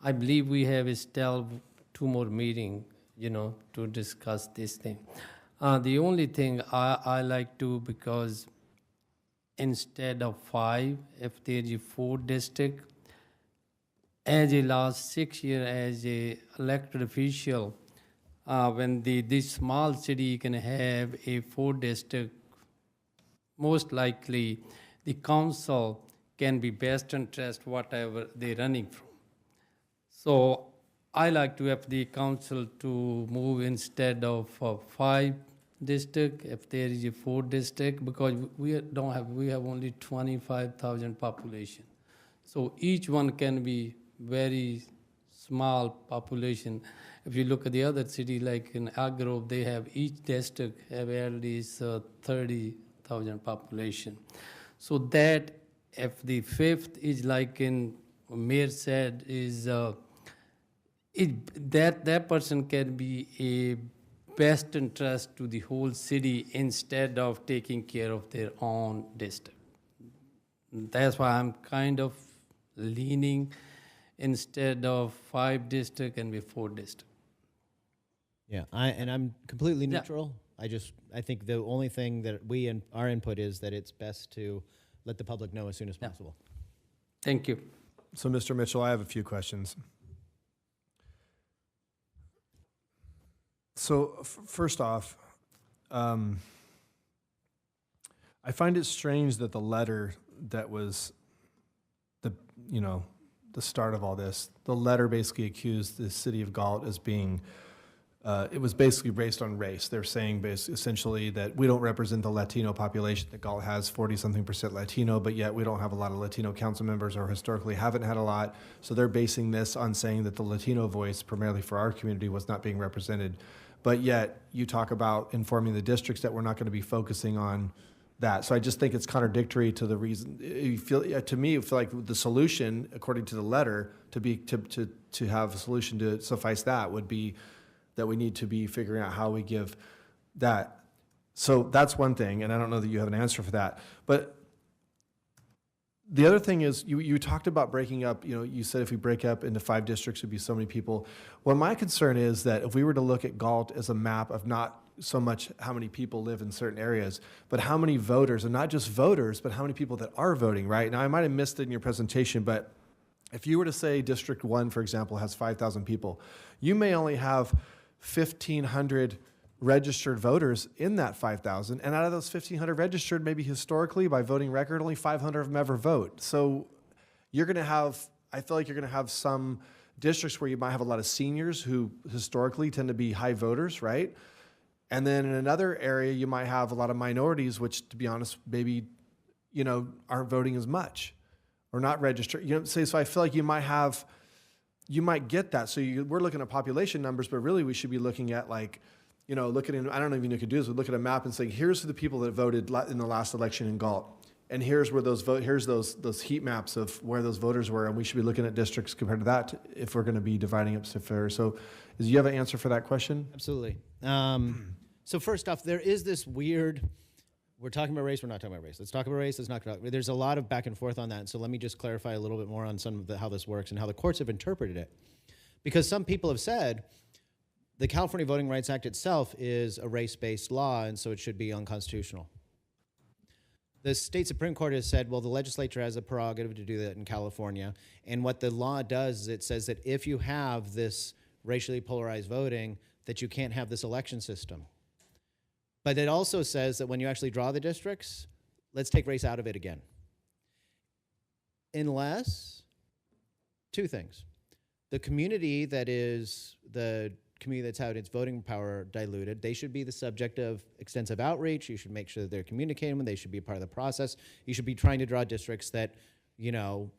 I believe we have still 2 more meetings, to discuss this thing. The only thing I like to, because instead of 5, if there is 4 district, as a last 6 year as a elected official, when this small city can have a 4 district, most likely the council can be best interest whatever they're running from. So I like to have the council to move instead of 5 district, if there is a 4 district, because we have only 25,000 population. So each one can be very small population. If you look at the other city, like in Agro, they have each district have at least 30,000 population. So that if the 5th is like in Mayor said is that person can be a best interest to the whole city instead of taking care of their own district. That's why I'm kind of leaning instead of 5 district and be 4 district. Yeah, I'm completely neutral. I think the only thing that our input is that it's best to let the public know as soon as possible. Thank you. So, Mr. Mitchell, I have a few questions. So, first off, I find it strange that the letter that was the start of all this, the letter basically accused the city of Galt as being, it was basically based on race. They're saying essentially that we don't represent the Latino population, that Galt has 40-something% Latino, but yet we don't have a lot of Latino council members or historically haven't had a lot. So they're basing this on saying that the Latino voice, primarily for our community, was not being represented. But yet you talk about informing the districts that we're not going to be focusing on that. So I just think it's contradictory to the reason. To me, I feel like the solution, according to the letter, to have a solution to suffice that would be that we need to be figuring out how we give that. So that's one thing, and I don't know that you have an answer for that. But the other thing is, you talked about breaking up, you said if we break up into 5 districts, it'd be so many people. Well, my concern is that if we were to look at Galt as a map of not so much how many people live in certain areas, but how many voters, and not just voters, but how many people that are voting, right? Now, I might have missed it in your presentation, but if you were to say District 1, for example, has 5,000 people, you may only have 1,500 registered voters in that 5,000, and out of those 1,500 registered, maybe historically by voting record, only 500 of them ever vote. So you're going to have, I feel like you're going to have some districts where you might have a lot of seniors who historically tend to be high voters, right? And then in another area, you might have a lot of minorities, which, to be honest, maybe, aren't voting as much or not registered. So I feel like you might get that. So we're looking at population numbers, but really we should be looking at I don't even know if you could do this, but look at a map and say, here's the people that voted in the last election in Galt. And here's where here's those heat maps of where those voters were, and we should be looking at districts compared to that if we're going to be dividing up so fair. So, do you have an answer for that question? Absolutely. So first off, there is this weird. We're talking about race. We're not talking about race. Let's talk about race. Let's not talk. There's a lot of back and forth on that. So let me just clarify a little bit more on some of how this works and how the courts have interpreted it, because some people have said the California Voting Rights Act itself is a race-based law, and so it should be unconstitutional. The state Supreme Court has said, well, the legislature has a prerogative to do that in California. And what the law does is it says that if you have this racially polarized voting, that you can't have this election system. But it also says that when you actually draw the districts, let's take race out of it again. Unless, 2 things. The community that is the community that's had its voting power diluted, they should be the subject of extensive outreach. You should make sure that they're communicating with them. They should be a part of the process. You should be trying to draw districts that, you know,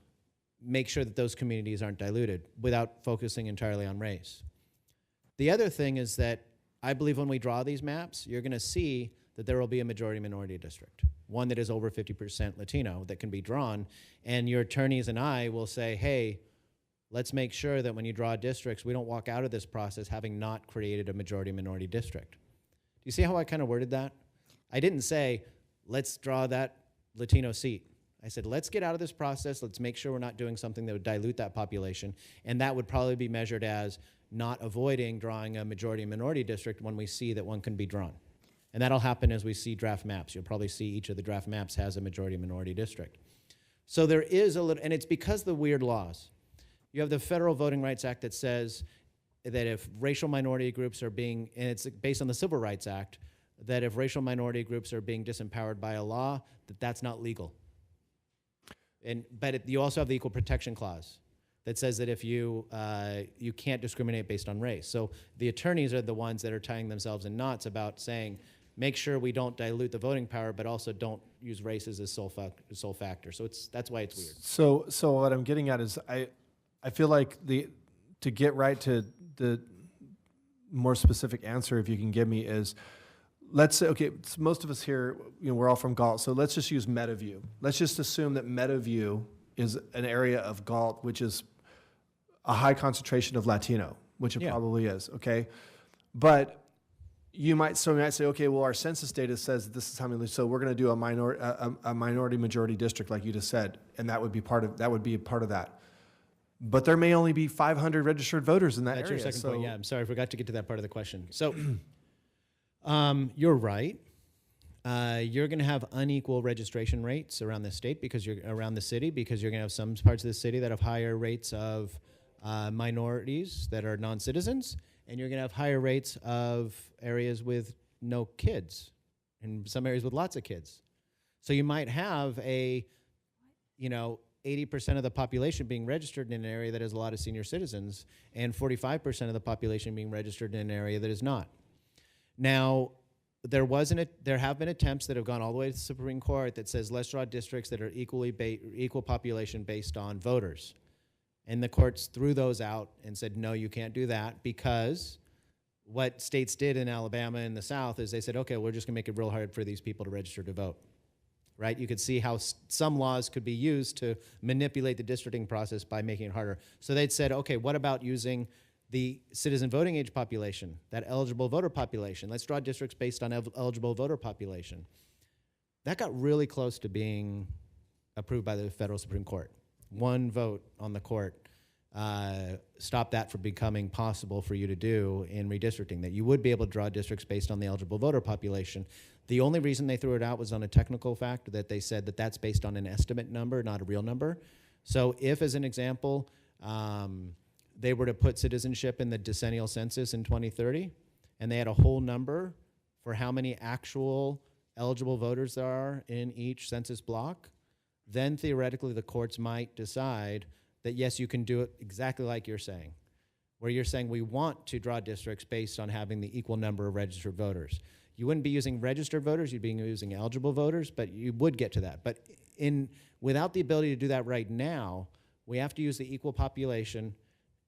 make sure that those communities aren't diluted without focusing entirely on race. The other thing is that I believe when we draw these maps, you're going to see that there will be a majority minority district, one that is over 50% Latino that can be drawn, and your attorneys and I will say, hey, let's make sure that when you draw districts, we don't walk out of this process having not created a majority minority district. Do you see how I kind of worded that? I didn't say, let's draw that Latino seat. I said, let's get out of this process. Let's make sure we're not doing something that would dilute that population. And that would probably be measured as not avoiding drawing a majority minority district when we see that one can be drawn. And that'll happen as we see draft maps. You'll probably see each of the draft maps has a majority minority district. So there is a little, and it's because of the weird laws. You have the Federal Voting Rights Act that says that if racial minority groups are being, and it's based on the Civil Rights Act, that if racial minority groups are being disempowered by a law, that's not legal. But you also have the Equal Protection Clause that says that if you can't discriminate based on race. So the attorneys are the ones that are tying themselves in knots about saying, make sure we don't dilute the voting power, but also don't use race as a sole factor. So that's why it's weird. So what I'm getting at is I feel like to get right to the more specific answer, if you can give me, is let's say, okay, so most of us here, we're all from Galt, so let's just use Meadowview. Let's just assume that Meadowview is an area of Galt which is a high concentration of Latino, which it probably is, okay? But you might say, okay, well, our census data says this is how many, so we're going to do a minority majority district, like you just said, and that would be part of that. But there may only be 500 registered voters in that area. That's your second point. Yeah, I'm sorry, I forgot to get to that part of the question. So you're right. You're going to have unequal registration rates around the state because you're around the city because you're going to have some parts of the city that have higher rates of minorities that are non-citizens, and you're going to have higher rates of areas with no kids and some areas with lots of kids. So you might have 80% of the population being registered in an area that has a lot of senior citizens and 45% of the population being registered in an area that is not. Now, there have been attempts that have gone all the way to the Supreme Court that says let's draw districts that are equal population based on voters. And the courts threw those out and said, no, you can't do that, because what states did in Alabama and the South is they said, okay, we're just gonna make it real hard for these people to register to vote. Right? You could see how some laws could be used to manipulate the districting process by making it harder. So they'd said, okay, what about using the citizen voting age population, that eligible voter population? Let's draw districts based on eligible voter population. That got really close to being approved by the federal Supreme Court. One vote on the court stopped that from becoming possible for you to do in redistricting, that you would be able to draw districts based on the eligible voter population. The only reason they threw it out was on a technical fact that they said that that's based on an estimate number, not a real number. So if, as an example, they were to put citizenship in the decennial census in 2030, and they had a whole number for how many actual eligible voters there are in each census block, then theoretically the courts might decide that, yes, you can do it exactly like you're saying, where you're saying we want to draw districts based on having the equal number of registered voters. You wouldn't be using registered voters, you'd be using eligible voters, but you would get to that. But without the ability to do that right now, we have to use the equal population,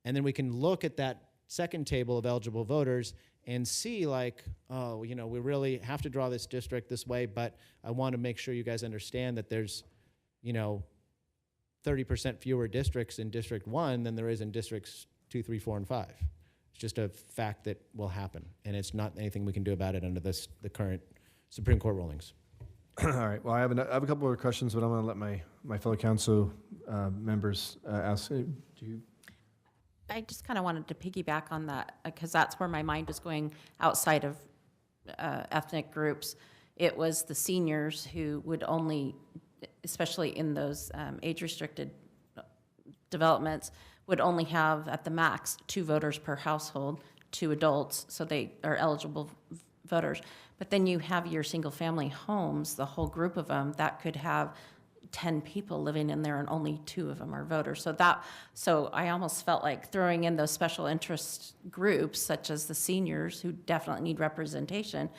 and then we can look at that second table of eligible voters and see, like, oh, we really have to draw this district this way, but I want to make sure you guys understand that there's 30% fewer districts in District 1 than there is in Districts 2, 3, 4, and 5. It's just a fact that will happen, and it's not anything we can do about it under the current Supreme Court rulings. All right. Well, I have a couple more questions, but I'm going to let my fellow council members ask. I just kind of wanted to piggyback on that because that's where my mind was going outside of ethnic groups. It was the seniors who would only, especially in those age-restricted developments, would only have at the max 2 voters per household, 2 adults, so they are eligible voters. But then you have your single-family homes, the whole group of them, that could have 10 people living in there and only 2 of them are voters. So I almost felt like throwing in those special interest groups, such as the seniors, who definitely need representation,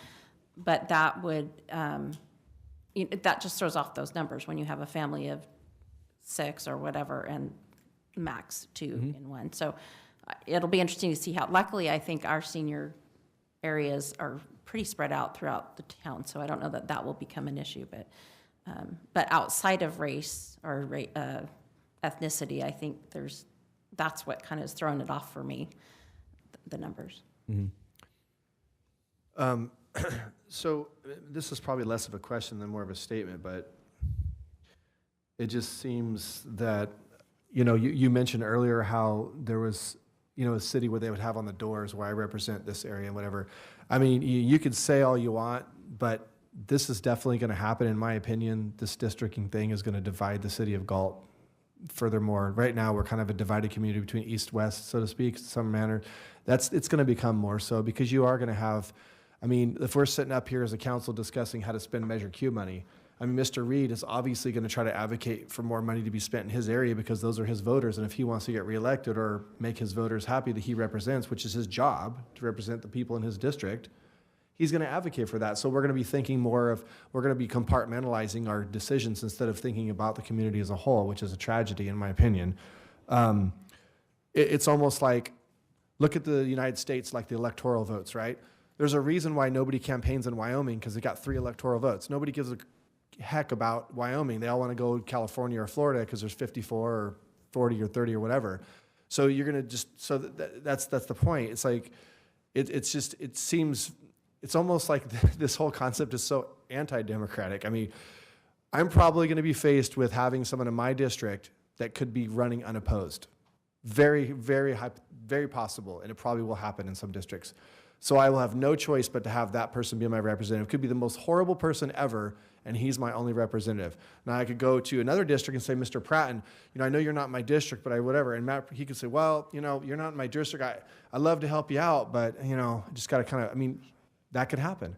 but that would, that just throws off those numbers when you have a family of 6 or whatever and max 2 in one. So it'll be interesting to see how, luckily, I think our senior areas are pretty spread out throughout the town, so I don't know that that will become an issue, but outside of race or ethnicity, I think that's what kind of has thrown it off for me, the numbers. So this is probably less of a question than more of a statement, but it just seems that, you mentioned earlier how there was, a city where they would have on the doors where I represent this area and whatever. I mean, you could say all you want, but this is definitely going to happen, in my opinion. This districting thing is going to divide the city of Galt. Furthermore, right now we're kind of a divided community between east-west, so to speak, in some manner. It's going to become more so because you are going to have, I mean, if we're sitting up here as a council discussing how to spend Measure Q money, I mean, Mr. Reed is obviously going to try to advocate for more money to be spent in his area because those are his voters. And if he wants to get reelected or make his voters happy that he represents, which is his job to represent the people in his district, he's going to advocate for that. So we're going to be thinking we're going to be compartmentalizing our decisions instead of thinking about the community as a whole, which is a tragedy in my opinion. It's almost like, look at the United States, like the electoral votes, right? There's a reason why nobody campaigns in Wyoming because they got 3 electoral votes. Nobody gives a heck about Wyoming. They all want to go to California or Florida because there's 54 or 40 or 30 or whatever. So you're going to just, so that's the point. It's like, it seems, it's almost like this whole concept is so anti-democratic. I mean, I'm probably going to be faced with having someone in my district that could be running unopposed. Very, very high, very possible, and it probably will happen in some districts. So I will have no choice but to have that person be my representative. Could be the most horrible person ever, and he's my only representative. Now I could go to another district and say, Mr. Pratton, I know you're not in my district, but whatever. And Matt, he could say, well, you're not in my district. I love to help you out, but I just got to that could happen.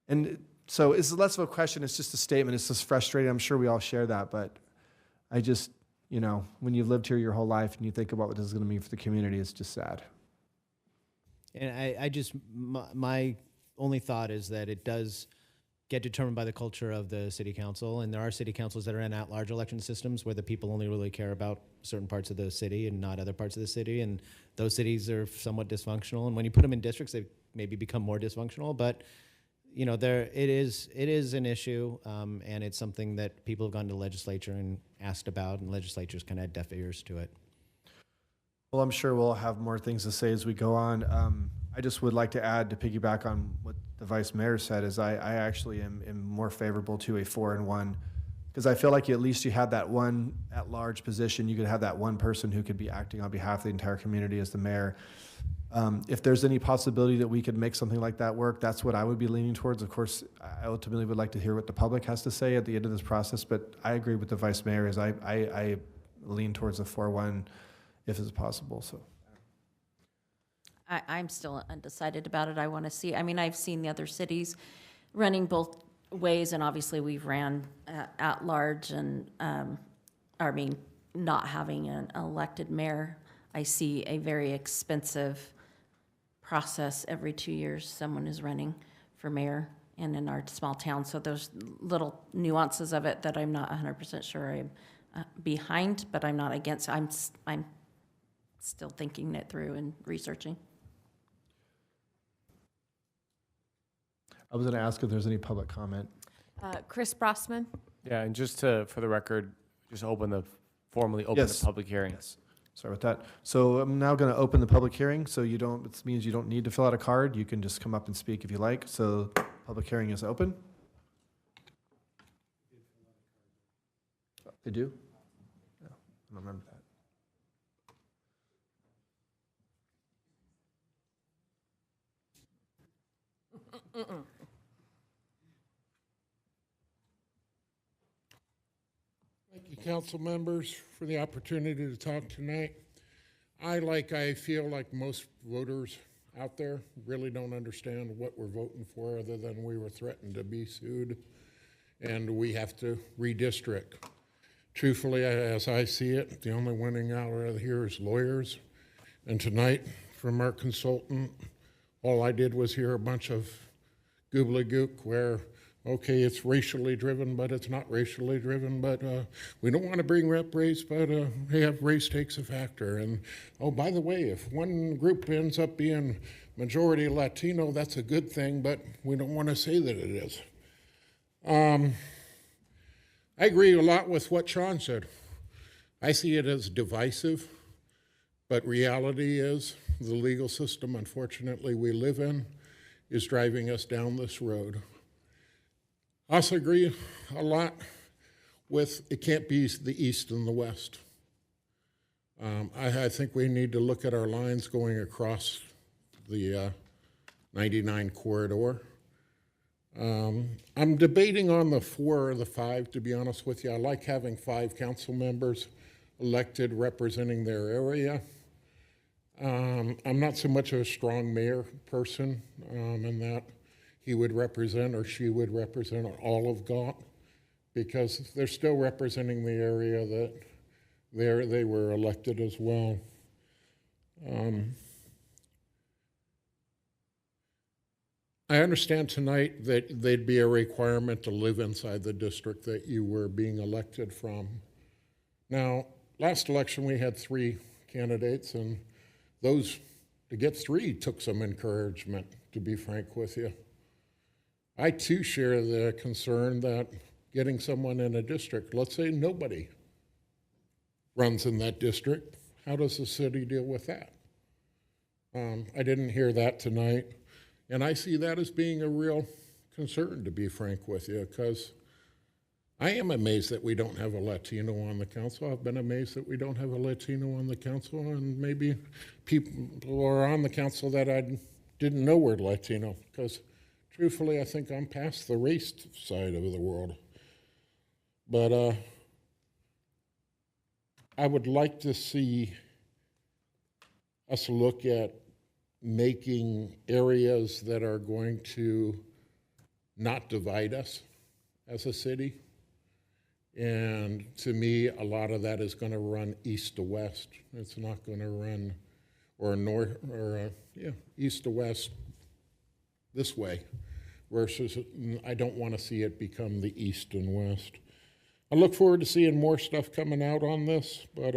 And so it's less of a question. It's just a statement. It's just frustrating. I'm sure we all share that, but I just, when you've lived here your whole life and you think about what this is going to mean for the community, it's just sad. And my only thought is that it does get determined by the culture of the city council, and there are city councils that are in at-large election systems where the people only really care about certain parts of the city and not other parts of the city, and those cities are somewhat dysfunctional, and when you put them in districts, they maybe become more dysfunctional, but it is an issue, and it's something that people have gone to the legislature and asked about, and legislatures kind of had deaf ears to it. Well, I'm sure we'll have more things to say as we go on. I just would like to add, to piggyback on what the vice mayor said, is I actually am more favorable to a 4-in-1, because I feel like at least you have that one at-large position. You could have that one person who could be acting on behalf of the entire community as the mayor. If there's any possibility that we could make something like that work, that's what I would be leaning towards. Of course, I ultimately would like to hear what the public has to say at the end of this process, but I agree with the vice mayor, as I lean towards a 4-1 if it's possible. So I'm still undecided about it. I want to see, I've seen the other cities running both ways, and obviously we've ran at large and, not having an elected mayor. I see a very expensive process every 2 years. Someone is running for mayor, and in our small town. So there's little nuances of it that I'm not 100% sure I'm behind, but I'm not against. I'm still thinking it through and researching. I was going to ask if there's any public comment. Chris Brossman? Yeah, and just for the record, just formally open Yes. the public hearing. Yes. Sorry about that. So I'm now going to open the public hearing. So it means you don't need to fill out a card. You can just come up and speak if you like. So public hearing is open. They do? No, I don't remember that. Thank you, council members, for the opportunity to talk tonight. I feel like most voters out there really don't understand what we're voting for, other than we were threatened to be sued. and we have to redistrict. Truthfully, as I see it, the only winning out of here is lawyers. And tonight, from our consultant, all I did was hear a bunch of gobbledygook where, okay, it's racially driven, but it's not racially driven, but we don't want to bring up race, but race takes a factor. And oh, by the way, if one group ends up being majority Latino, that's a good thing, but we don't want to say that it is. I agree a lot with what Sean said. I see it as divisive, but reality is the legal system, unfortunately, we live in is driving us down this road. I also agree a lot with it can't be the East and the West. I think we need to look at our lines going across the 99 corridor. I'm debating on the 4 or the 5, to be honest with you. I like having 5 council members elected representing their area. I'm not so much a strong mayor person in that he would represent or she would represent all of Galt, because they're still representing the area that they were elected as well. I understand tonight that there'd be a requirement to live inside the district that you were being elected from. Now, last election we had 3 candidates, and those, to get 3 took some encouragement, to be frank with you. I too share the concern that getting someone in a district, let's say nobody runs in that district, how does the city deal with that? I didn't hear that tonight. And I see that as being a real concern, to be frank with you, because I am amazed that we don't have a Latino on the council. I've been amazed that we don't have a Latino on the council, and maybe people are on the council that I didn't know were Latino, because truthfully, I think I'm past the race side of the world. But I would like to see us look at making areas that are going to not divide us as a city. And to me, a lot of that is going to run east to west. It's not going to run east to west this way, versus I don't want to see it become the east and west. I look forward to seeing more stuff coming out on this, but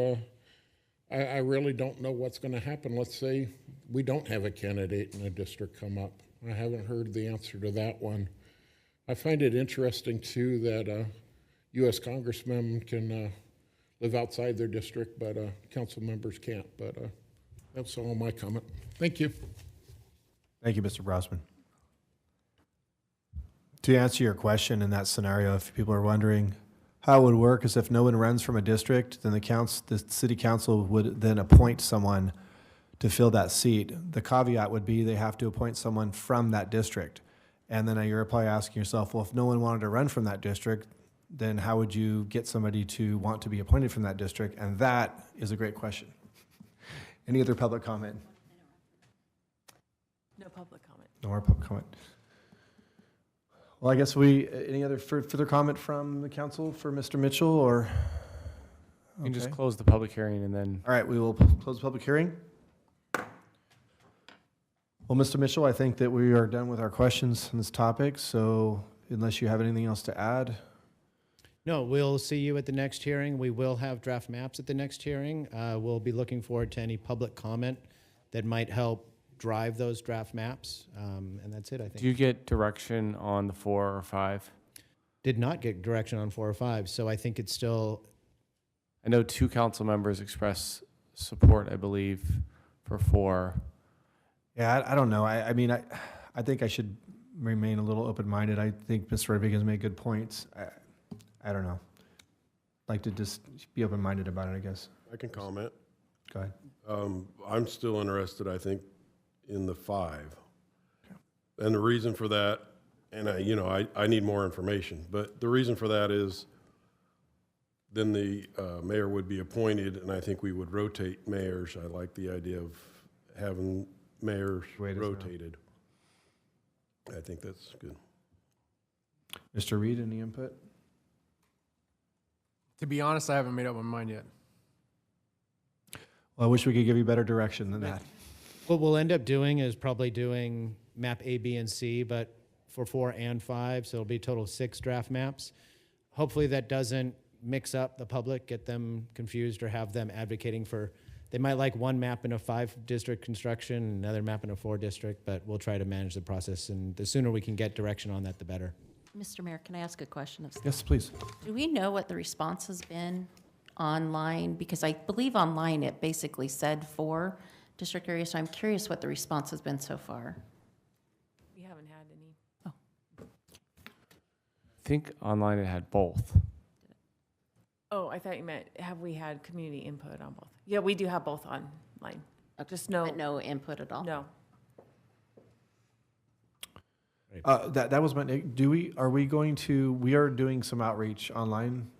I really don't know what's going to happen. Let's say we don't have a candidate in a district come up. I haven't heard the answer to that one. I find it interesting, too, that U.S. congressmen can live outside their district, but council members can't. But that's all my comment. Thank you. Thank you, Mr. Brosman. To answer your question in that scenario, if people are wondering, how it would work is if no one runs from a district, then the city council would then appoint someone to fill that seat. The caveat would be they have to appoint someone from that district. And then you're probably asking yourself, well, if no one wanted to run from that district, then how would you get somebody to want to be appointed from that district? And that is a great question. Any other public comment? No public comment. No more public comment. Well, I guess any other further comment from the council for Mr. Mitchell, or? You can just Okay. close the public hearing and then. All right, we will close the public hearing. Well, Mr. Mitchell, I think that we are done with our questions on this topic, so unless you have anything else to add. No, we'll see you at the next hearing. We will have draft maps at the next hearing. We'll be looking forward to any public comment that might help drive those draft maps, and that's it, I think. Do you get direction on the 4 or 5? Did not get direction on 4 or 5, so I think it's still, I know 2 council members express support, I believe, for 4. Yeah, I don't know. I mean, I think I should remain a little open-minded. I think Mr. Rodriguez made good points. I don't know. Like to just be open-minded about it, I guess. I can comment. Go ahead. I'm still interested, I think, in the 5. And the reason for that, and I need more information, but the reason for that is then the mayor would be appointed, and I think we would rotate mayors. I like the idea of having mayors rotated. I think that's good. Mr. Reed, any input? To be honest, I haven't made up my mind yet. Well, I wish we could give you better direction than that. What we'll end up doing is probably doing map A, B, and C, but for 4 and 5, so it'll be a total of 6 draft maps. Hopefully that doesn't mix up the public, get them confused, or have them advocating for, they might like one map in a 5-district construction, another map in a 4-district, but we'll try to manage the process, and the sooner we can get direction on that, the better. Mr. Mayor, can I ask a question of staff? Yes, please. Do we know what the response has been online? Because I believe online it basically said 4 district areas, so I'm curious what the response has been so far. We haven't had any. I think online it had both. Oh, I thought you meant, have we had community input on both? Yeah, we do have both online. Just no, But no input at all? no. That was my, we are doing some outreach online?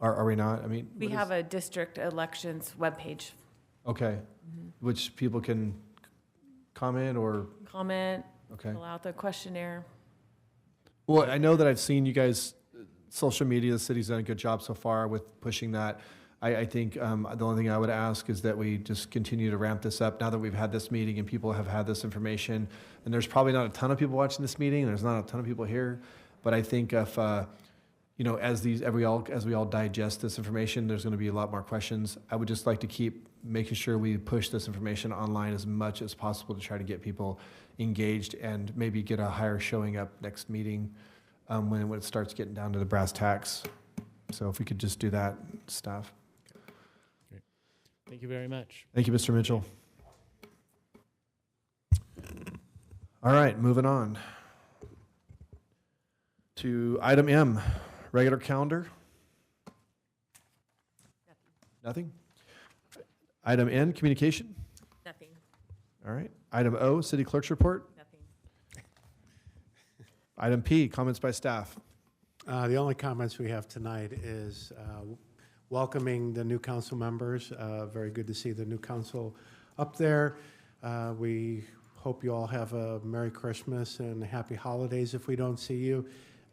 Are we not? I mean. We have a district elections webpage. Okay, which people can comment or, Comment, okay. fill out the questionnaire. Well, I know that I've seen you guys, social media, the city's done a good job so far with pushing that. I think the only thing I would ask is that we just continue to ramp this up now that we've had this meeting and people have had this information. And there's probably not a ton of people watching this meeting, and there's not a ton of people here. But I think if, as we all digest this information, there's going to be a lot more questions. I would just like to keep making sure we push this information online as much as possible to try to get people engaged and maybe get a higher showing up next meeting when it starts getting down to the brass tacks. So if we could just do that, staff. Great. Thank you very much. Thank you, Mr. Mitchell. All right, moving on to item M, regular calendar. Nothing? Item N, communication. Nothing, All right. Item O, city clerk's report. nothing. Item P, comments by staff. The only comments we have tonight is welcoming the new council members. Very good to see the new council up there. We hope you all have a Merry Christmas and Happy Holidays if we don't see you.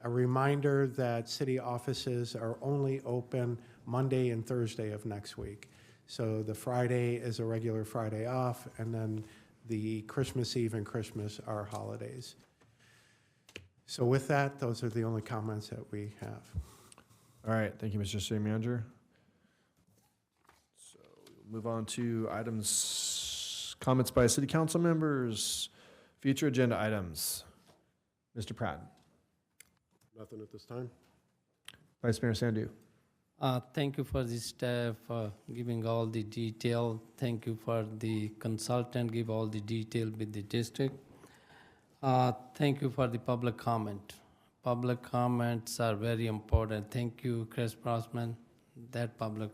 A reminder that city offices are only open Monday and Thursday of next week. So the Friday is a regular Friday off, and then the Christmas Eve and Christmas are holidays. So with that, those are the only comments that we have. All right. Thank you, Mr. City Manager. So we'll move on to items, comments by city council members, future agenda items. Mr. Pratt. Nothing at this time? Vice Mayor Sandu. Thank you for the staff giving all the detail. Thank you for the consultant give all the detail with the district. Thank you for the public comment. Public comments are very important. Thank you, Chris Brosman. That public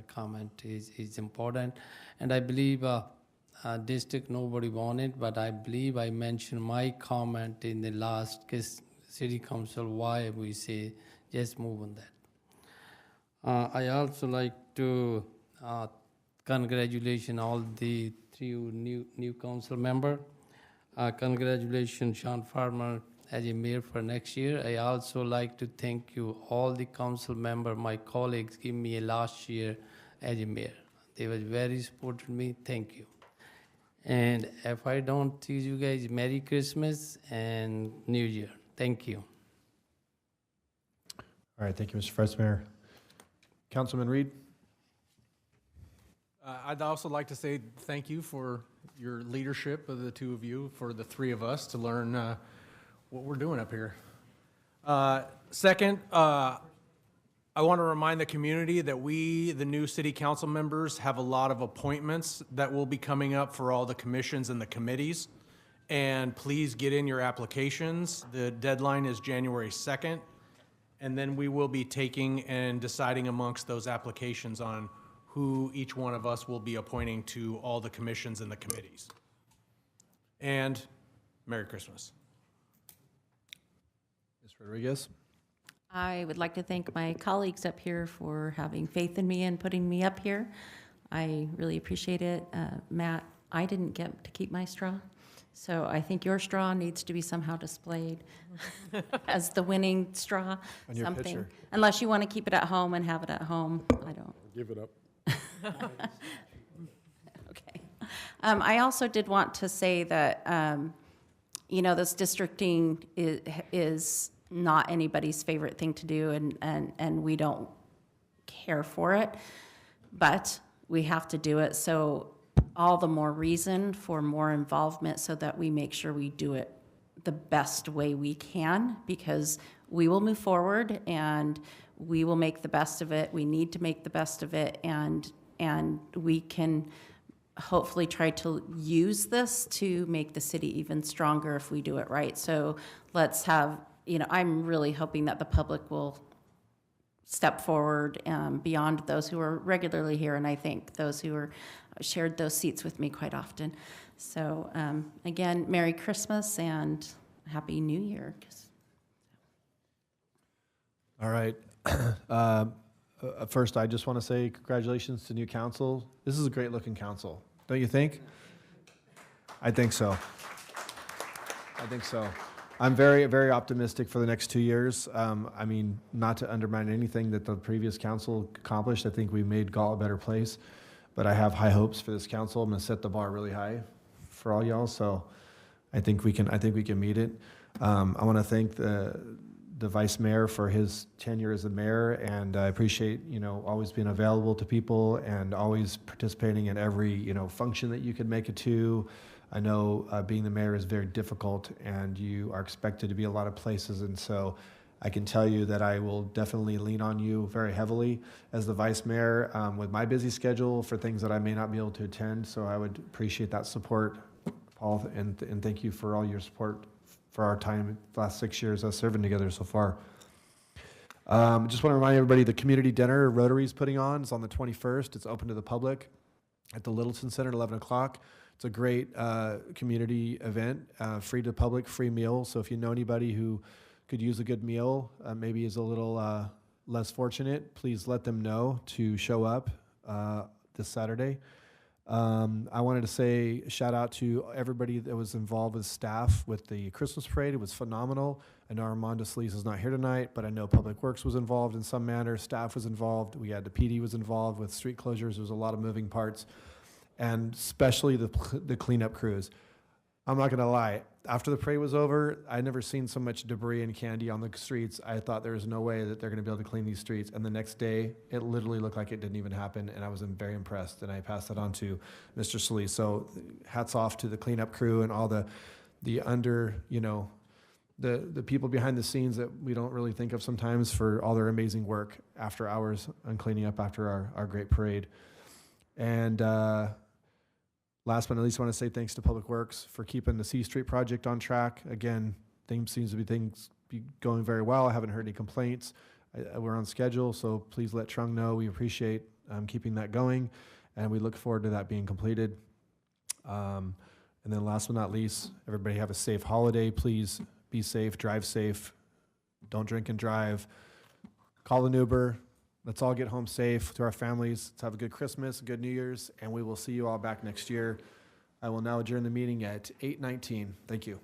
comment is important. And I believe district nobody wanted, but I believe I mentioned my comment in the last city council why we say just move on that. I also like to congratulate all the 3 new council member. Congratulations, Sean Farmer, as a mayor for next year. I also like to thank you, all the council member, my colleagues, give me a last year as a mayor. They were very supportive of me. Thank you. And if I don't see you guys, Merry Christmas and New Year. Thank you. All right. Thank you, Mr. Vice Mayor. Councilman Reed. I'd also like to say thank you for your leadership of the 2 of you, for the 3 of us to learn what we're doing up here. Second, I want to remind the community that we, the new city council members, have a lot of appointments that will be coming up for all the commissions and the committees. And please get in your applications. The deadline is January 2nd. And then we will be taking and deciding amongst those applications on who each one of us will be appointing to all the commissions and the committees. And Merry Christmas. Ms. Rodriguez. I would like to thank my colleagues up here for having faith in me and putting me up here. I really appreciate it. Matt, I didn't get to keep my straw, So I think your straw needs to be somehow displayed as the winning straw, On your something. pitcher. Unless you want to keep it at home and have it at home, I don't. Give it up. Okay. I also did want to say that, this districting is not anybody's favorite thing to do, and we don't care for it, but we have to do it. So all the more reason for more involvement so that we make sure we do it the best way we can, because we will move forward and we will make the best of it. We need to make the best of it, and we can hopefully try to use this to make the city even stronger if we do it right. So let's have, I'm really hoping that the public will step forward beyond those who are regularly here, and I think those who are shared those seats with me quite often. So again, Merry Christmas and Happy New Year. All right. First, I just want to say congratulations to new council. This is a great-looking council, don't you think? I think so. I think so. I'm very, very optimistic for the next 2 years. Not to undermine anything that the previous council accomplished. I think we made Galt a better place, but I have high hopes for this council. I'm going to set the bar really high for all y'all. So I think we can meet it. I want to thank the vice mayor for his tenure as the mayor, and I appreciate, always being available to people and always participating in every, function that you could make it to. I know being the mayor is very difficult, and you are expected to be a lot of places, and so I can tell you that I will definitely lean on you very heavily as the vice mayor with my busy schedule for things that I may not be able to attend, so I would appreciate that support, Paul, and thank you for all your support for our time the last 6 years of serving together so far. Just want to remind everybody the community dinner Rotary's putting on is on the 21st. It's open to the public at the Littleton Center at 11 o'clock. It's a great community event, free to the public, free meal. So if you know anybody who could use a good meal, maybe is a little less fortunate, please let them know to show up this Saturday. I wanted to say a shout out to everybody that was involved with staff with the Christmas parade. It was phenomenal. I know Armando Solis is not here tonight, but I know Public Works was involved in some manner. Staff was involved. We had the PD was involved with street closures. There was a lot of moving parts, and especially the cleanup crews. I'm not gonna lie, after the parade was over, I'd never seen so much debris and candy on the streets. I thought there was no way that they're gonna be able to clean these streets. And the next day, it literally looked like it didn't even happen, and I was very impressed, and I passed that on to Mr. Solis. So hats off to the cleanup crew and all the people behind the scenes that we don't really think of sometimes for all their amazing work after hours on cleaning up after our great parade. And last but not least, I want to say thanks to Public Works for keeping the C Street project on track. Again, things be going very well. I haven't heard any complaints. We're on schedule, so please let Trung know. We appreciate keeping that going, and we look forward to that being completed. And then last but not least, everybody have a safe holiday. Please be safe, drive safe, don't drink and drive. Call an Uber. Let's all get home safe to our families. Let's have a good Christmas, a good New Year's, and we will see you all back next year. I will now adjourn the meeting at 8:19. Thank you.